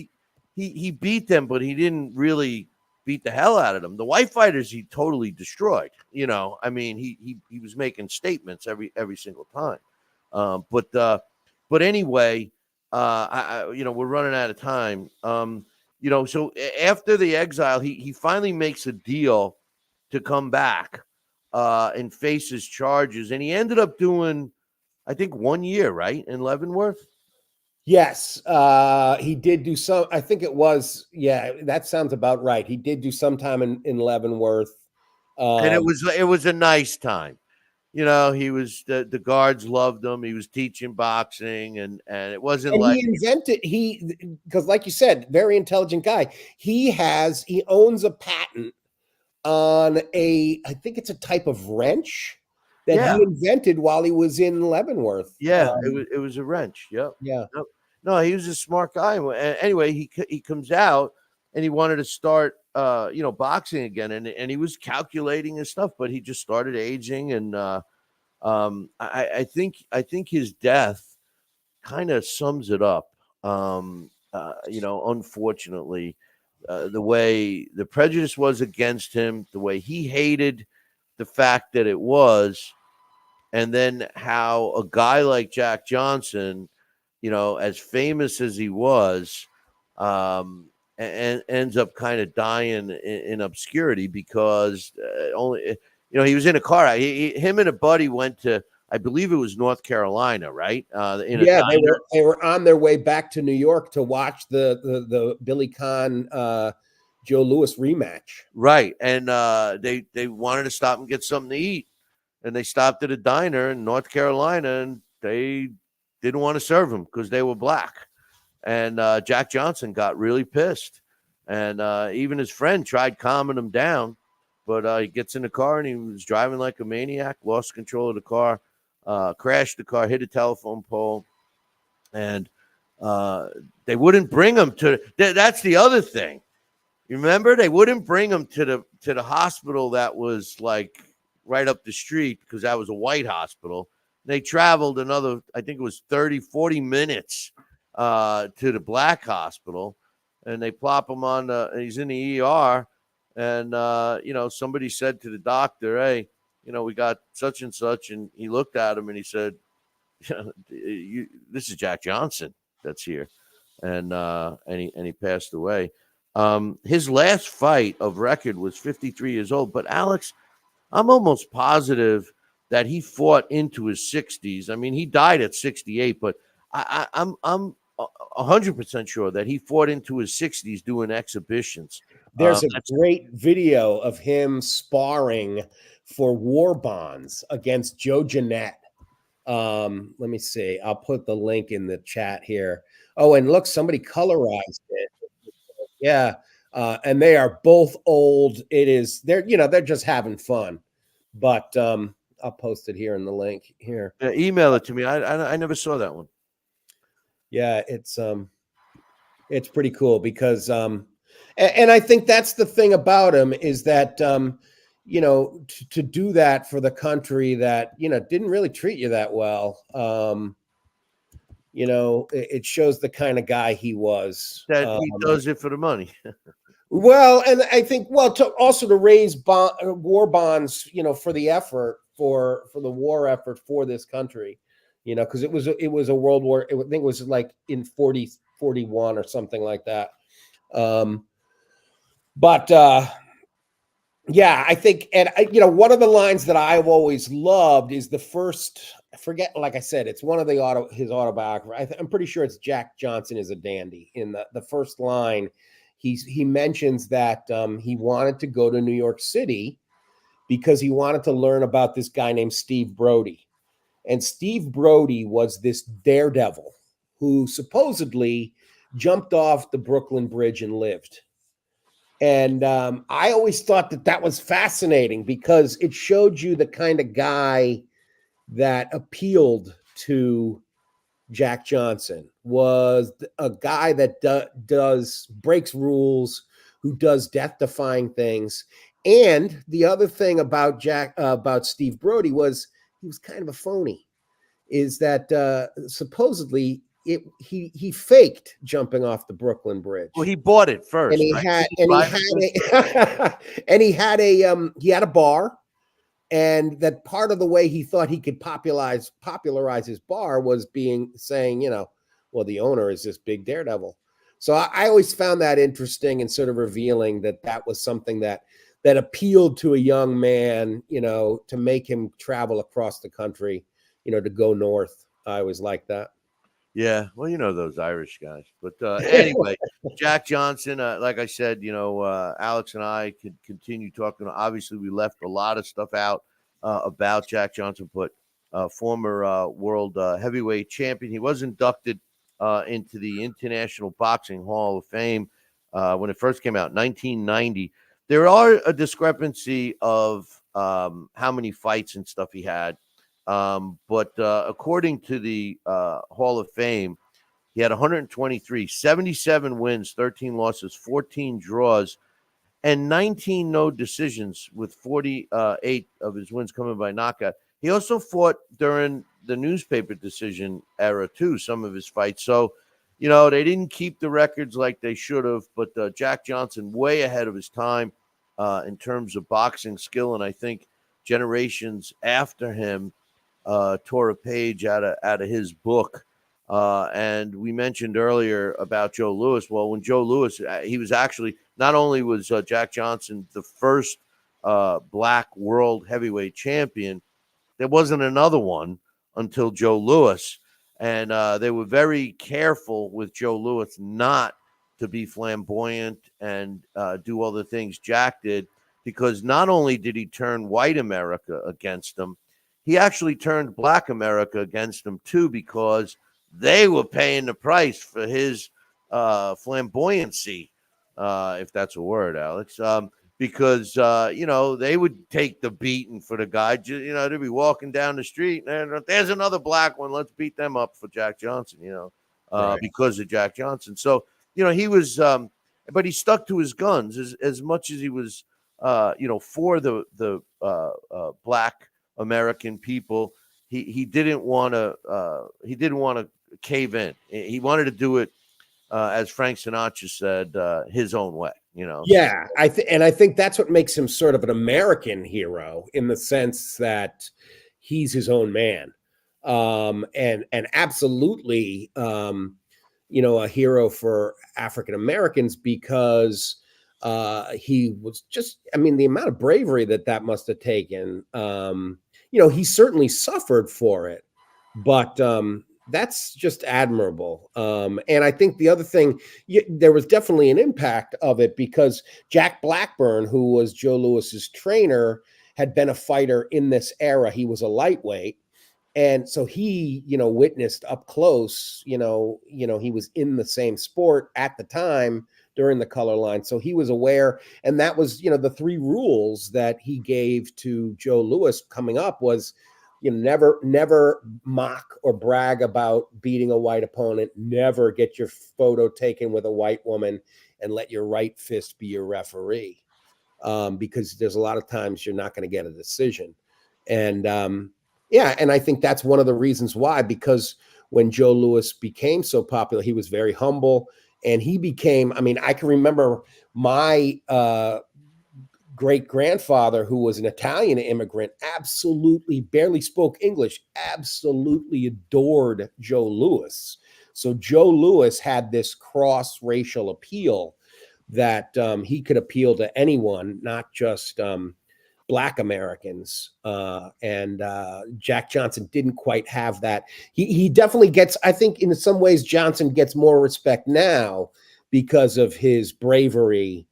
he beat them, but he didn't really beat the hell out of them. The white fighters he totally destroyed. I mean, he was making statements every single time. But anyway, we're running out of time. So after the exile, he finally makes a deal to come back and face his charges, and he ended up doing, I think, 1 year, right, in Leavenworth. Yes, he did do some. I think it was. Yeah, that sounds about right. He did do some time in Leavenworth, And it was a nice time. He was the guards loved him. He was teaching boxing, and it wasn't and like because like you said, very intelligent guy. He owns a patent on I think it's a type of wrench that he invented while he was in Leavenworth. Yeah, it was a wrench. Yep. Yeah. No, he was a smart guy. Anyway, he comes out and he wanted to start boxing again, and he was calculating his stuff, but he just started aging, and I think his death kind of sums it up. Unfortunately, the way the prejudice was against him, the way he hated the fact that it was, and then how a guy like Jack Johnson, as famous as he was, and ends up kind of dying in obscurity because he was in a car. Him and a buddy went to, I believe it was North Carolina, right? They were on their way back to New York to watch the Billy Conn Joe Louis rematch. Right, and they wanted to stop and get something to eat, and they stopped at a diner in North Carolina, and they didn't want to serve him because they were black. And Jack Johnson got really pissed, and even his friend tried calming him down, but he gets in the car and he was driving like a maniac, lost control of the car, crashed the car, hit a telephone pole, and they wouldn't bring him to. That's the other thing. You remember, they wouldn't bring him to the hospital that was like right up the street because that was a white hospital. They traveled another, I think it was 30, 40 minutes to the black hospital, and they plop him on he's in the ER, and somebody said to the doctor, "Hey, we got such and such," and he looked at him and he said, "This is Jack Johnson that's here," and he passed away. His last fight of record was 53 years old, but Alex, I'm almost positive that he fought into his 60s. I mean, he died at 68, but I'm 100% sure that he fought into his 60s doing exhibitions. There's a great video of him sparring for war bonds against Joe Jeanette. Let me see. I'll put the link in the chat here. Oh, and look, somebody colorized it. Yeah. And they are both old. They're just having fun. But I'll post it here in the link here. Email it to me. I never saw that one. Yeah, it's pretty cool because and I think that's the thing about him is that to do that for the country that didn't really treat you that well. It shows the kind of guy he was. That he does it for the money. Well, and I think to raise war bonds, for the effort for the war effort for this country, because it was a world war. I think it was like in 41 or something like that. Yeah, I think, and one of the lines that I've always loved is the first. I forget, like I said, it's one of his autobiography. I'm pretty sure it's Jack Johnson is a dandy. In the first line, he mentions that he wanted to go to New York City because he wanted to learn about this guy named Steve Brody. And Steve Brody was this daredevil who supposedly jumped off the Brooklyn Bridge and lived. And I always thought that was fascinating because it showed you the kind of guy that appealed to Jack Johnson, was a guy that breaks rules, who does death-defying things. And the other thing about Steve Brody was he was kind of a phony. Is that supposedly he faked jumping off the Brooklyn Bridge. Well, he bought it first, and he right? He had a bar. And that part of the way he thought he could popularize his bar was saying, well, the owner is this big daredevil. So I always found that interesting and sort of revealing that was something that appealed to a young man, to make him travel across the country, to go north. I always liked that. Yeah, well, those Irish guys. But anyway, Jack Johnson, like I said, Alex and I could continue talking. Obviously, we left a lot of stuff out about Jack Johnson, but former world heavyweight champion. He was inducted into the International Boxing Hall of Fame when it first came out in 1990. There are a discrepancy of how many fights and stuff he had. But according to the Hall of Fame, he had 123, 77 wins, 13 losses, 14 draws, and 19 no decisions, with 48 of his wins coming by knockout. He also fought during the newspaper decision era, too, some of his fights. So, they didn't keep the records like they should have, but Jack Johnson way ahead of his time in terms of boxing skill, and I think generations after him tore a page out of his book. And we mentioned earlier about Joe Louis. Well, when Joe Louis, he was actually, not only was Jack Johnson the first black world heavyweight champion, there wasn't another one until Joe Louis. And they were very careful with Joe Louis not to be flamboyant and do all the things Jack did, because not only did he turn white America against him, he actually turned black America against him too, because they were paying the price for his flamboyancy, if that's a word, Alex. because they would take the beating for the guy. They'd be walking down the street and there's another black one. Let's beat them up for Jack Johnson. Right. Because of Jack Johnson. So he was, but he stuck to his guns as much as he was, for the black American people. He didn't want to cave in. He wanted to do it, as Frank Sinatra said, his own way. Yeah, I think that's what makes him sort of an American hero, in the sense that he's his own man, and absolutely, a hero for African Americans, because he was just, I mean, the amount of bravery that must have taken. He certainly suffered for it, but that's just admirable. And I think the other thing, there was definitely an impact of it, because Jack Blackburn, who was Joe Louis's trainer, had been a fighter in this era. He was a lightweight. And so he, witnessed up close, he was in the same sport at the time during the color line. So he was aware. And that was, the 3 rules that he gave to Joe Louis coming up was, never mock or brag about beating a white opponent. Never get your photo taken with a white woman, and let your right fist be your referee, because there's a lot of times you're not going to get a decision. And and I think that's one of the reasons why, because when Joe Louis became so popular, he was very humble, and he became, I mean, I can remember my great-grandfather, who was an Italian immigrant, absolutely barely spoke English, absolutely adored Joe Louis. So Joe Louis had this cross-racial appeal that he could appeal to anyone, not just Black Americans. And Jack Johnson didn't quite have that. He definitely gets, I think in some ways, Johnson gets more respect now because of his bravery,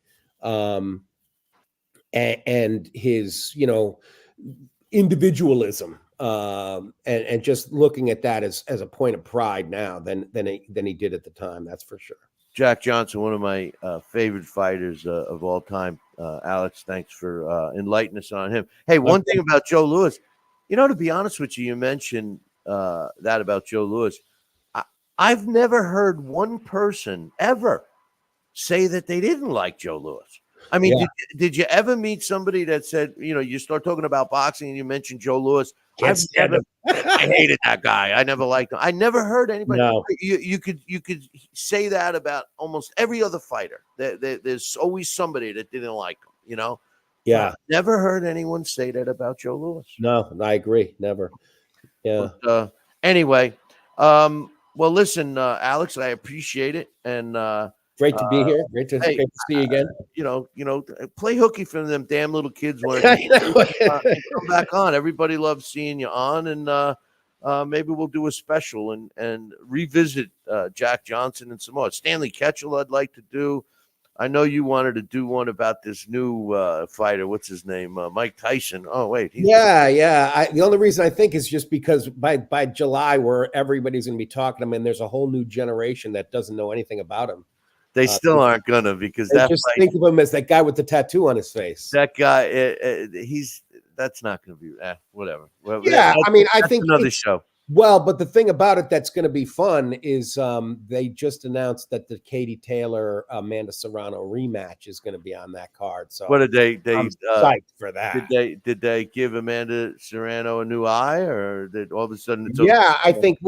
and his, individualism, and just looking at that as a point of pride now than he did at the time. That's for sure. Jack Johnson, one of my favorite fighters of all time. Alex, thanks for enlightening us on him. Hey, one thing about Joe Louis, to be honest with you mentioned that about Joe Louis. I've never heard one person ever say that they didn't like Joe Louis. I mean, did you ever meet somebody that said, you start talking about boxing and you mentioned Joe Louis? I hated that guy. I never liked him. I never heard anybody. No. You could say that about almost every other fighter. There's always somebody that didn't like him, Yeah. Never heard anyone say that about Joe Louis. No, I agree. Never. Yeah. But, anyway, well, listen, Alex, I appreciate it. And great to be here. Great to see you again. Play hooky for them damn little kids when come back on. Everybody loves seeing you on, and maybe we'll do a special and revisit Jack Johnson and some more. Stanley Ketchel, I'd like to do. I know you wanted to do one about this new fighter. What's his name? Mike Tyson. Oh, wait. Yeah. The only reason I think is just because by July, where everybody's going to be talking to him, and there's a whole new generation that doesn't know anything about him. They still aren't gonna, because that just think of him as that guy with the tattoo on his face. That guy, that's not gonna be whatever. Well, yeah, I mean, I think another show. Well, but the thing about it that's going to be fun is they just announced that the Katie Taylor Amanda Serrano rematch is going to be on that card. So what did they I'm psyched for that? Did they give Amanda Serrano a new eye, or did all of a sudden it's I think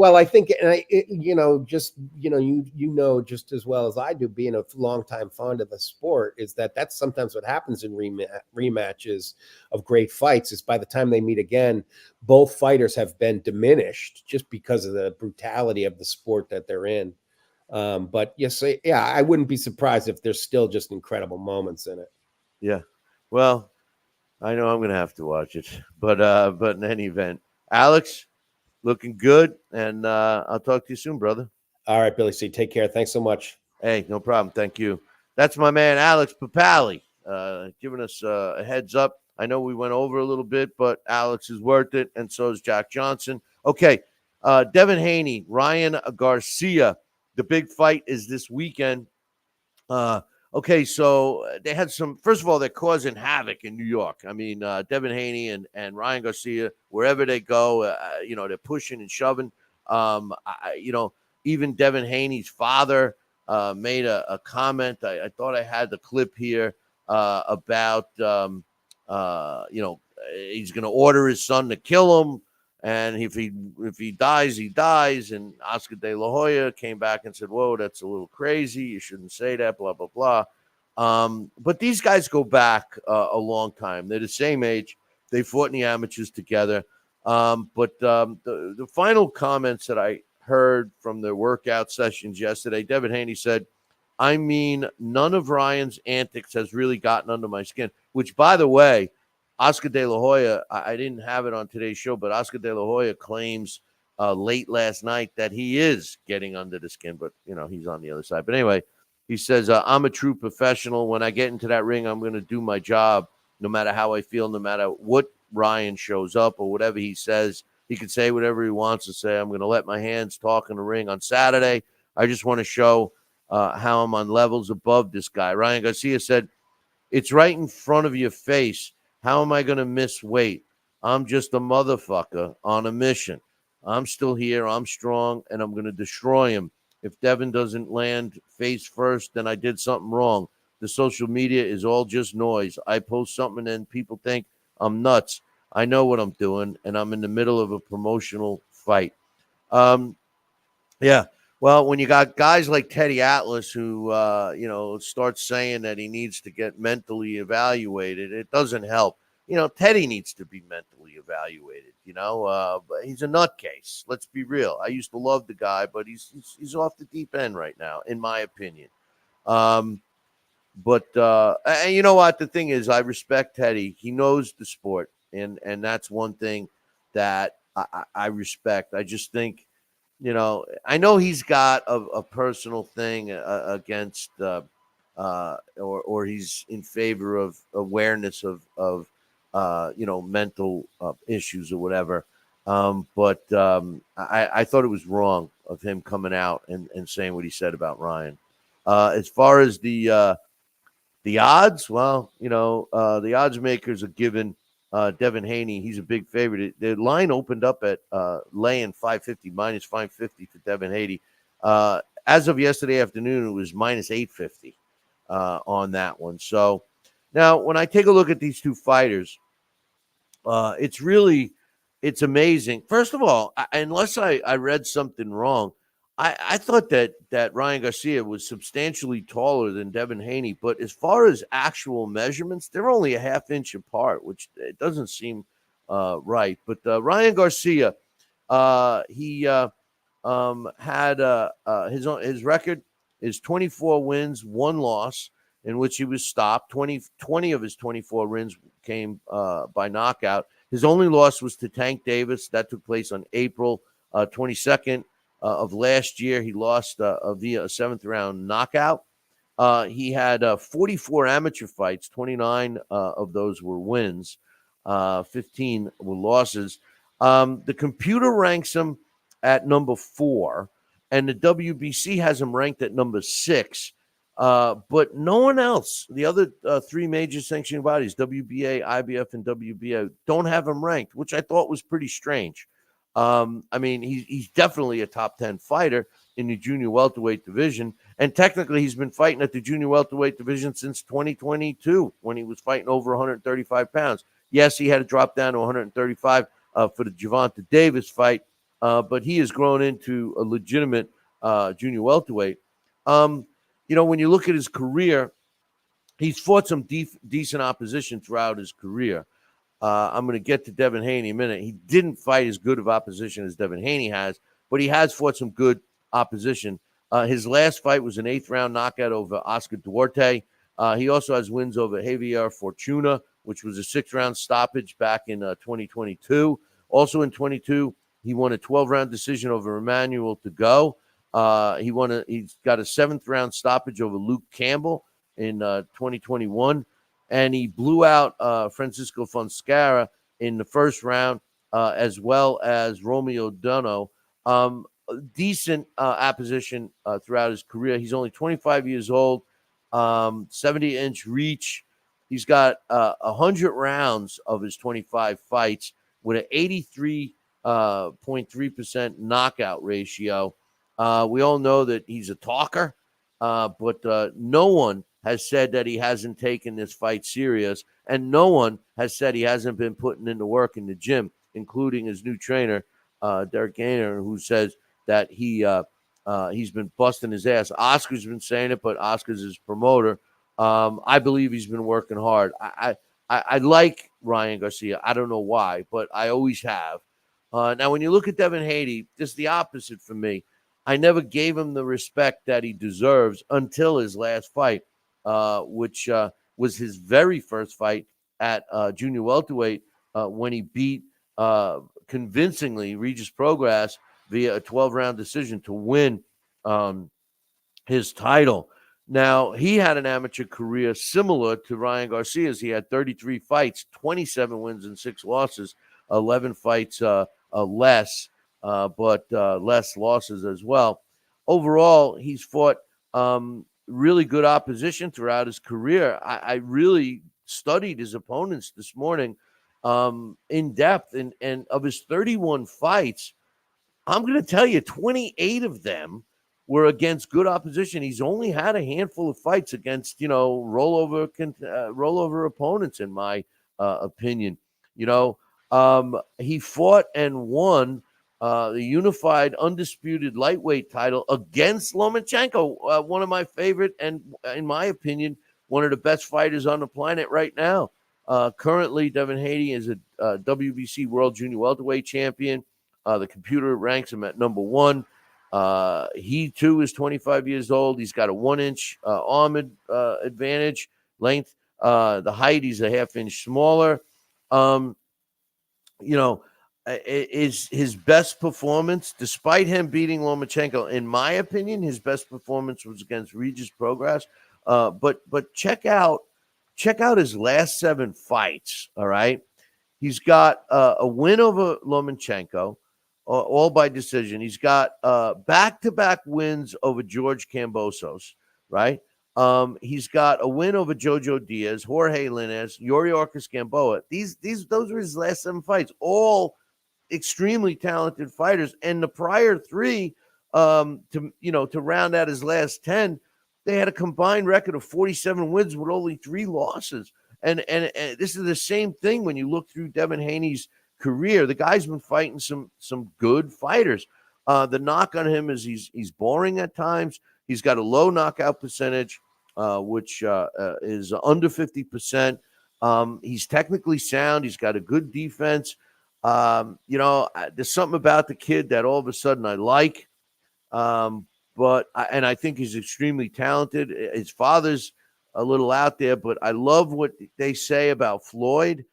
just as well as I do, being a longtime fond of the sport, is that's sometimes what happens in rematches of great fights is by the time they meet again, both fighters have been diminished just because of the brutality of the sport that they're in. But yes, I wouldn't be surprised if there's still just incredible moments in it. Yeah. Well, I know I'm going to have to watch it, but in any event, Alex, looking good. And I'll talk to you soon, brother. All right, Billy C. Take care. Thanks so much. Hey, no problem. Thank you. That's my man, Alex Papali, giving us a heads up. I know we went over a little bit, but Alex is worth it, and so is Jack Johnson. Okay, Devin Haney, Ryan Garcia. The big fight is this weekend. Okay, so they had some. First of all, they're causing havoc in New York. I mean, Devin Haney and Ryan Garcia, wherever they go, they're pushing and shoving. Even Devin Haney's father made a comment. I thought I had the clip here about, he's going to order his son to kill him, and if he dies, he dies. And Oscar De La Hoya came back and said, "Whoa, that's a little crazy. You shouldn't say that." Blah blah blah. But these guys go back a long time. They're the same age. They fought in the amateurs together. But the final comments that I heard from the workout sessions yesterday, Devin Haney said, "I mean, none of Ryan's antics has really gotten under my skin," which, by the way, Oscar De La Hoya, I didn't have it on today's show, but Oscar De La Hoya claims late last night that he is getting under the skin, but, he's on the other side. But anyway, he says, "I'm a true professional. When I get into that ring, I'm going to do my job no matter how I feel, no matter what Ryan shows up or whatever he says. He can say whatever he wants to say. I'm going to let my hands talk in the ring on Saturday. I just want to show how I'm on levels above this guy." Ryan Garcia said, "It's right in front of your face. How am I going to miss weight? I'm just a motherfucker on a mission. I'm still here. I'm strong, and I'm going to destroy him. If Devin doesn't land face first, then I did something wrong. The social media is all just noise. I post something and people think I'm nuts. I know what I'm doing, and I'm in the middle of a promotional fight." Yeah. Well, when you got guys like Teddy Atlas who, starts saying that he needs to get mentally evaluated, it doesn't help. Teddy needs to be mentally evaluated. But he's a nutcase. Let's be real. I used to love the guy, but he's off the deep end right now, in my opinion. And you know what? The thing is, I respect Teddy. He knows the sport, and that's one thing that I respect. I just think I know he's got a personal thing against, or he's in favor of awareness of mental issues or whatever. I thought it was wrong of him coming out and saying what he said about Ryan. As far as the odds, well, the odds makers are giving Devin Haney. He's a big favorite. The line opened up at laying 550, minus 550 for Devin Haney. As of yesterday afternoon, it was minus 850 on that one. So now when I take a look at these two fighters, it's amazing. First of all, unless I read something wrong, I thought that Ryan Garcia was substantially taller than Devin Haney, but as far as actual measurements, they're only a half inch apart, which it doesn't seem right. But Ryan Garcia, he had his record is 24 wins, 1 loss, in which he was stopped. 20 of his 24 wins came by knockout. His only loss was to Tank Davis. That took place on April 22nd of last year. He lost via a 7th round knockout. He had 44 amateur fights. 29 of those were wins. 15 were losses. The computer ranks him at number 4, and the WBC has him ranked at number 6. But no one else, the other 3 major sanctioning bodies, WBA, IBF, and WBA, don't have him ranked, which I thought was pretty strange. He's definitely a top 10 fighter in the junior welterweight division. And technically, he's been fighting at the junior welterweight division since 2022 when he was fighting over 135 pounds. Yes, he had to drop down to 135 for the Gervonta Davis fight, but he has grown into a legitimate junior welterweight. When you look at his career, he's fought some decent opposition throughout his career. I'm going to get to Devin Haney in a minute. He didn't fight as good of opposition as Devin Haney has, but he has fought some good opposition. His last fight was an 8th round knockout over Oscar Duarte. He also has wins over Javier Fortuna, which was a 6th round stoppage back in 2022. Also in 22, he won a 12-round decision over Emmanuel Tago. He's got a 7th round stoppage over Luke Campbell in 2021. And he blew out Francisco Fonseca in the 1st round, as well as Romeo Dono. Decent opposition throughout his career. He's only 25 years old. 70-inch reach. He's got 100 rounds of his 25 fights with an 83.3% knockout ratio. We all know that he's a talker, but no one has said that he hasn't taken this fight serious, and no one has said he hasn't been putting in the work in the gym, including his new trainer, Derek Gainer, who says that he's been busting his ass. Oscar's been saying it, but Oscar's his promoter. I believe he's been working hard. I like Ryan Garcia. I don't know why, but I always have. Now, when you look at Devin Haney, it's the opposite for me. I never gave him the respect that he deserves until his last fight, which was his very first fight at junior welterweight when he beat convincingly Regis Prograis via a 12-round decision to win his title. Now, he had an amateur career similar to Ryan Garcia's. He had 33 fights, 27 wins and 6 losses, 11 fights less, but less losses as well. Overall, he's fought really good opposition throughout his career. I really studied his opponents this morning in depth, and of his 31 fights, I'm going to tell you 28 of them were against good opposition. He's only had a handful of fights against, rollover opponents, in my opinion. He fought and won the unified undisputed lightweight title against Lomachenko, one of my favorite and, in my opinion, one of the best fighters on the planet right now. Currently, Devin Haney is a WBC World Junior Welterweight champion. The computer ranks him at number 1. He, too, is 25 years old. He's got a 1-inch arm advantage length. The height, he's a half-inch smaller. Is his best performance, despite him beating Lomachenko, in my opinion, his best performance was against Regis Prograis. But check out his last 7 fights, all right? He's got a win over Lomachenko, all by decision. He's got back-to-back wins over George Kambosos, right? He's got a win over Jojo Diaz, Jorge Linares, Yuriorkis Gamboa. Those were his last 7 fights, all extremely talented fighters. And the prior 3, to round out his last 10, they had a combined record of 47 wins with only 3 losses. And this is the same thing when you look through Devin Haney's career. The guy's been fighting some good fighters. The knock on him is he's boring at times. He's got a low knockout percentage, which is under 50%. He's technically sound. He's got a good defense. There's something about the kid that all of a sudden I like. But I think he's extremely talented. His father's a little out there, but I love what they say about Floyd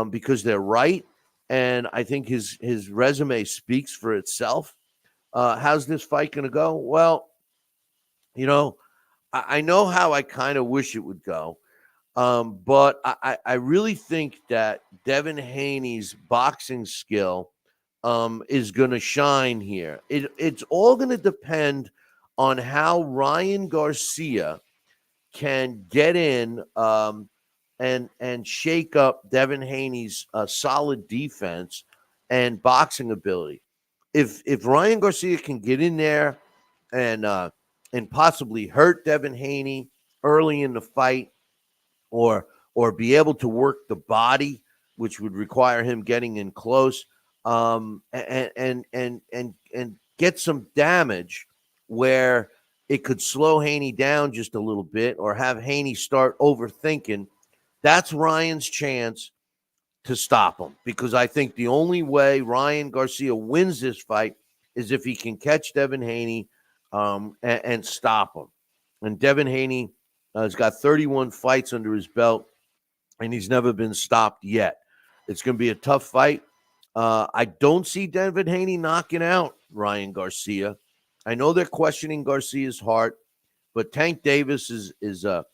because they're right. And I think his resume speaks for itself. How's this fight going to go? Well, I know how I kind of wish it would go. But I really think that Devin Haney's boxing skill is going to shine here. It's all going to depend on how Ryan Garcia can get in and shake up Devin Haney's solid defense and boxing ability. If Ryan Garcia can get in there and possibly hurt Devin Haney early in the fight, or be able to work the body, which would require him getting in close, and get some damage where it could slow Haney down just a little bit or have Haney start overthinking. That's Ryan's chance to stop him, because I think the only way Ryan Garcia wins this fight is if he can catch Devin Haney and stop him. And Devin Haney has got 31 fights under his belt, and he's never been stopped yet. It's going to be a tough fight. I don't see Devin Haney knocking out Ryan Garcia. I know they're questioning Garcia's heart, but Tank Davis is a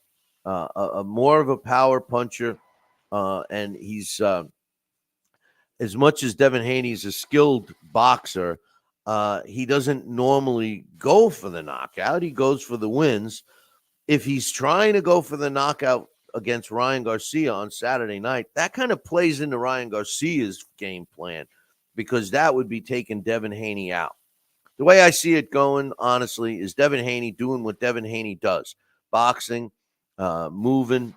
more of a power puncher, and he's as much as Devin Haney is a skilled boxer, he doesn't normally go for the knockout. He goes for the wins. if he's trying to go for the knockout against Ryan Garcia on Saturday night, that kind of plays into Ryan Garcia's game plan because that would be taking Devin Haney out. The way I see it going, honestly, is Devin Haney doing what Devin Haney does: boxing, moving,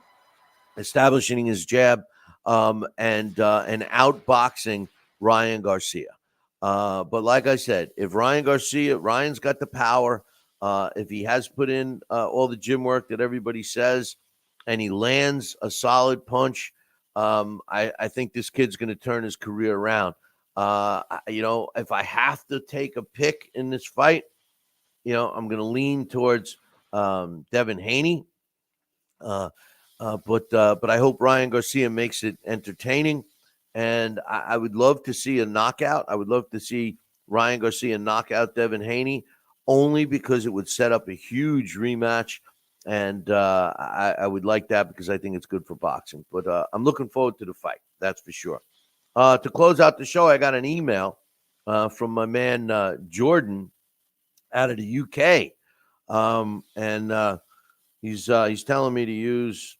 establishing his jab, and outboxing Ryan Garcia. But like I said, if Ryan's got the power. If he has put in all the gym work that everybody says, and he lands a solid punch, I think this kid's going to turn his career around. If I have to take a pick in this fight, I'm going to lean towards Devin Haney. But I hope Ryan Garcia makes it entertaining. And I would love to see a knockout. I would love to see Ryan Garcia knock out Devin Haney, only because it would set up a huge rematch. And I would like that because I think it's good for boxing. But I'm looking forward to the fight. That's for sure. To close out the show, I got an email from my man Jordan out of the UK. He's telling me to use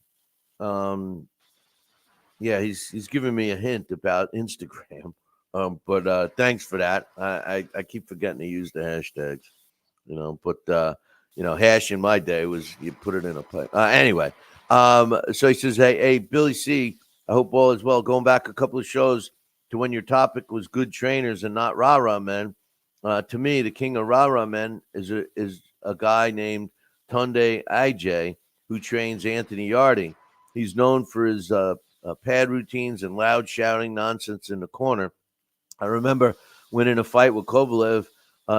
he's giving me a hint about Instagram. But thanks for that. I keep forgetting to use the hashtags, hash in my day was you put it in a pipe. Anyway, so he says, hey, Billy C, I hope all is well. Going back a couple of shows to when your topic was good trainers and not rah-rah men. To me, the king of rah-rah men is a guy named Tunde IJ, who trains Anthony Yarde. He's known for his pad routines and loud shouting nonsense in the corner. I remember when in a fight with Kovalev,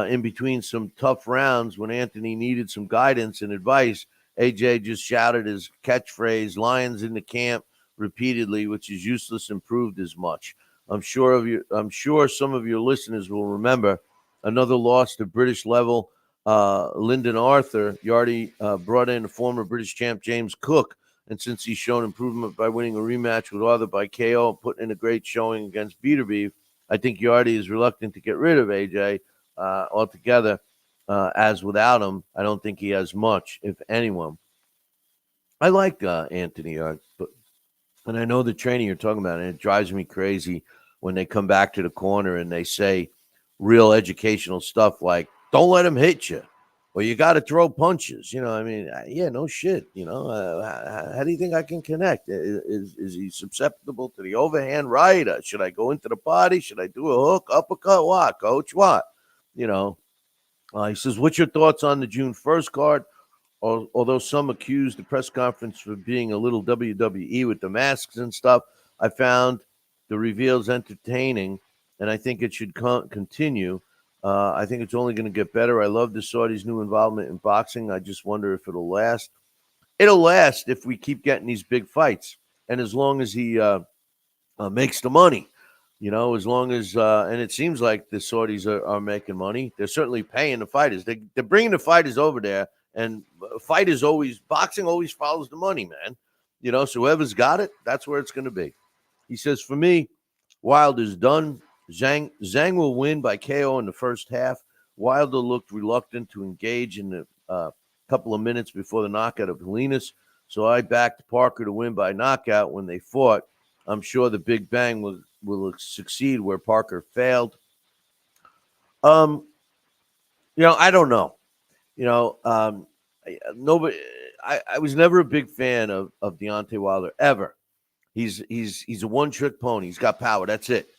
in between some tough rounds, when Anthony needed some guidance and advice, AJ just shouted his catchphrase, "Lions in the camp," repeatedly, which is useless and proved as much. I'm sure some of your listeners will remember another loss to British level Lyndon Arthur. Yarde brought in former British champ James Cook, and since he's shown improvement by winning a rematch with Arthur by KO and putting in a great showing against Beterbiev, I think Yarde is reluctant to get rid of AJ altogether. As without him, I don't think he has much, if anyone. I like Anthony Yarde, and I know the training you're talking about, and it drives me crazy when they come back to the corner and they say real educational stuff like, don't let him hit you, or you got to throw punches. No shit. How do you think I can connect? Is he susceptible to the overhand right? Should I go into the body? Should I do a hook, uppercut? What, coach? What? He says, what's your thoughts on the June 1st card? Although some accuse the press conference for being a little WWE with the masks and stuff, I found the reveals entertaining, and I think it should continue. I think it's only going to get better. I love the Saudis' new involvement in boxing. I just wonder if it'll last. It'll last if we keep getting these big fights, and as long as he makes the money, as long as and it seems like the Saudis are making money. They're certainly paying the fighters. They're bringing the fighters over there, and boxing always follows the money, man. So whoever's got it, that's where it's going to be. He says, for me, Wilder's done. Zhang will win by KO in the first half. Wilder looked reluctant to engage in the couple of minutes before the knockout of Helinas, so I backed Parker to win by knockout when they fought. I'm sure the Big Bang will succeed where Parker failed. I don't know. Nobody. I was never a big fan of Deontay Wilder ever. He's a one-trick pony. He's got power. That's it.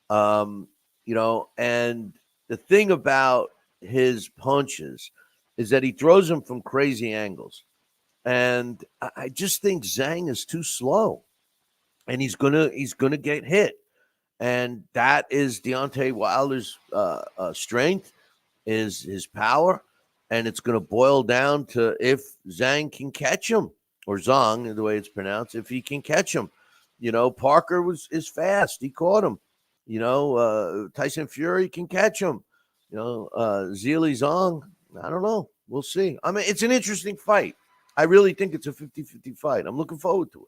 And the thing about his punches is that he throws them from crazy angles. And I just think Zhang is too slow, and he's gonna get hit. And that is Deontay Wilder's strength, is his power, and it's going to boil down to if Zhang can catch him, or Zhang, the way it's pronounced, if he can catch him. Parker is fast. He caught him. Tyson Fury can catch him. Zhilei Zhang, I don't know. We'll see. I mean, it's an interesting fight. I really think it's a 50-50 fight. I'm looking forward to it.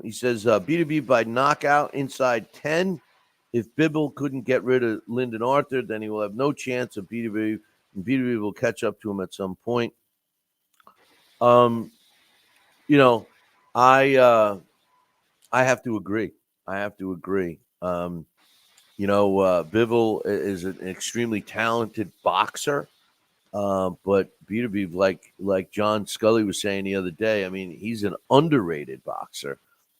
He says, Beterbiev by knockout inside 10. If Bibble couldn't get rid of Lyndon Arthur, then he will have no chance of Beterbiev, and Beterbiev will catch up to him at some point. Um, you know, I have to agree. I have to agree. Bivol is an extremely talented boxer. But Beterbiev, like John Scully was saying the other day, I mean, he's an underrated boxer,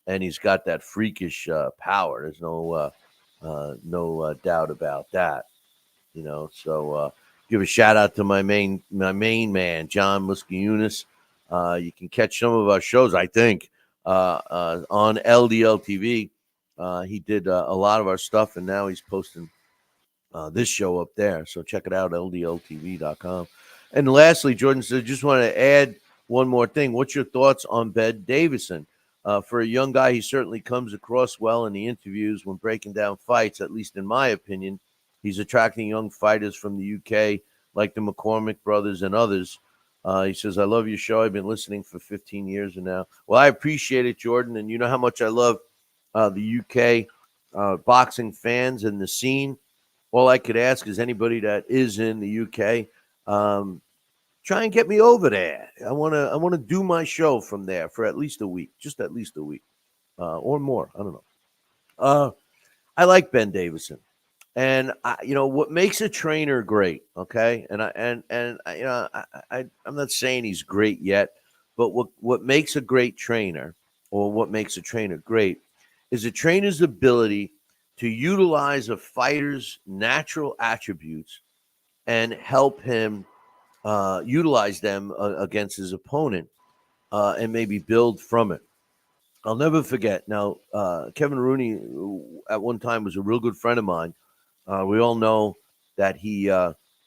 and he's got that freakish power. There's no doubt about that. So give a shout out to my main man, John Muskiunis. You can catch some of our shows, I think, on LDL TV. He did a lot of our stuff, and now he's posting this show up there. So check it out, ldltv.com. And lastly, Jordan said, just want to add one more thing. What's your thoughts on Ben Davison? For a young guy, he certainly comes across well in the interviews when breaking down fights, at least in my opinion. He's attracting young fighters from the UK, like the McCormick brothers and others. He says, I love your show. I've been listening for 15 years and now. Well, I appreciate it, Jordan. And you know how much I love the UK boxing fans and the scene. All I could ask is anybody that is in the UK, try and get me over there. I want to do my show from there for at least a week, just at least a week, or more. I don't know. I like Ben Davison, and what makes a trainer great. Okay, I'm not saying he's great yet, but what makes a great trainer, or what makes a trainer great, is a trainer's ability to utilize a fighter's natural attributes and help him utilize them against his opponent and maybe build from it. I'll never forget. Now, Kevin Rooney at one time was a real good friend of mine. We all know that he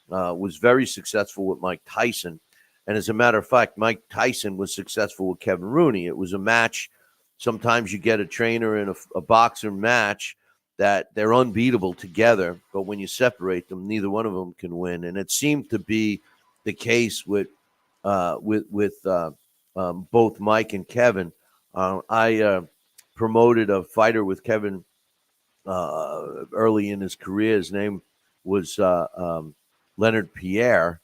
was very successful with Mike Tyson. And as a matter of fact, Mike Tyson was successful with Kevin Rooney. It was a match. Sometimes you get a trainer in a boxer match that they're unbeatable together, but when you separate them, neither one of them can win. And it seemed to be the case with both Mike and Kevin. I promoted a fighter with Kevin early in his career. His name was Leonard Pierre,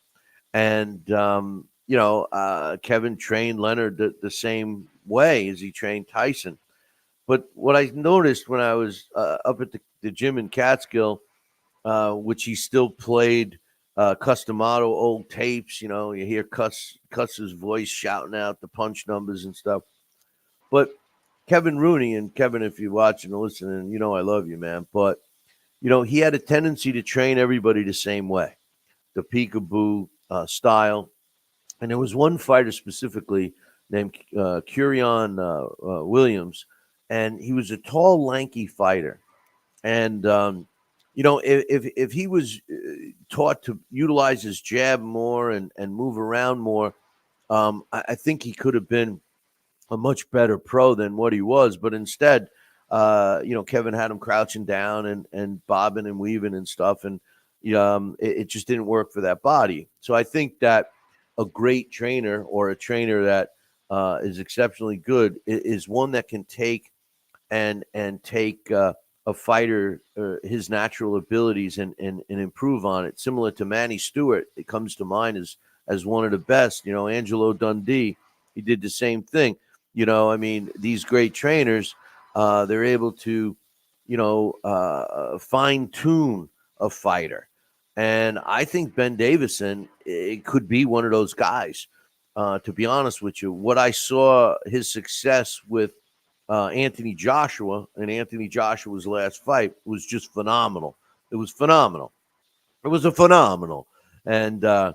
and Kevin trained Leonard the same way as he trained Tyson. But what I noticed when I was up at the gym in Catskill, which he still played Customato old tapes, you hear Cuss's voice shouting out the punch numbers and stuff. But Kevin Rooney, and Kevin, if you're watching and listening, I love you, man. But, he had a tendency to train everybody the same way, the peekaboo style. And there was one fighter specifically named Curion Williams, and he was a tall, lanky fighter. And, if he was taught to utilize his jab more and move around more, I think he could have been a much better pro than what he was. But instead, Kevin had him crouching down and bobbing and weaving and stuff. And it just didn't work for that body. So I think that a great trainer, or a trainer that is exceptionally good, is one that can take and take a fighter, his natural abilities, and improve on it. Similar to Manny Stewart, it comes to mind as one of the best. Angelo Dundee, he did the same thing. These great trainers, they're able to, fine tune a fighter. And I think Ben Davison, it could be one of those guys. To be honest with you, what I saw his success with Anthony Joshua and Anthony Joshua's last fight was just phenomenal. It was phenomenal. It was a phenomenal. And I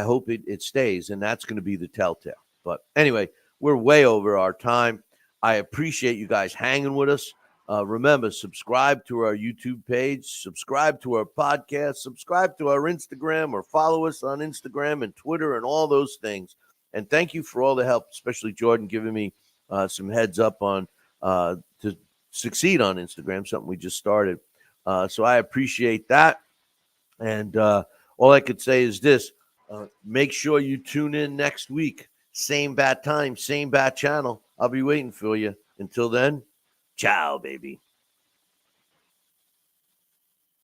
hope it stays, and that's going to be the telltale. But anyway, we're way over our time. I appreciate you guys hanging with us. Remember, subscribe to our YouTube page, subscribe to our podcast, subscribe to our Instagram, or follow us on Instagram and Twitter and all those things. And thank you for all the help, especially Jordan giving me some heads up on to succeed on Instagram, something we just started. So I appreciate that. And all I could say is this. Make sure you tune in next week. Same bat time, same bat channel. I'll be waiting for you. Until then, ciao, baby.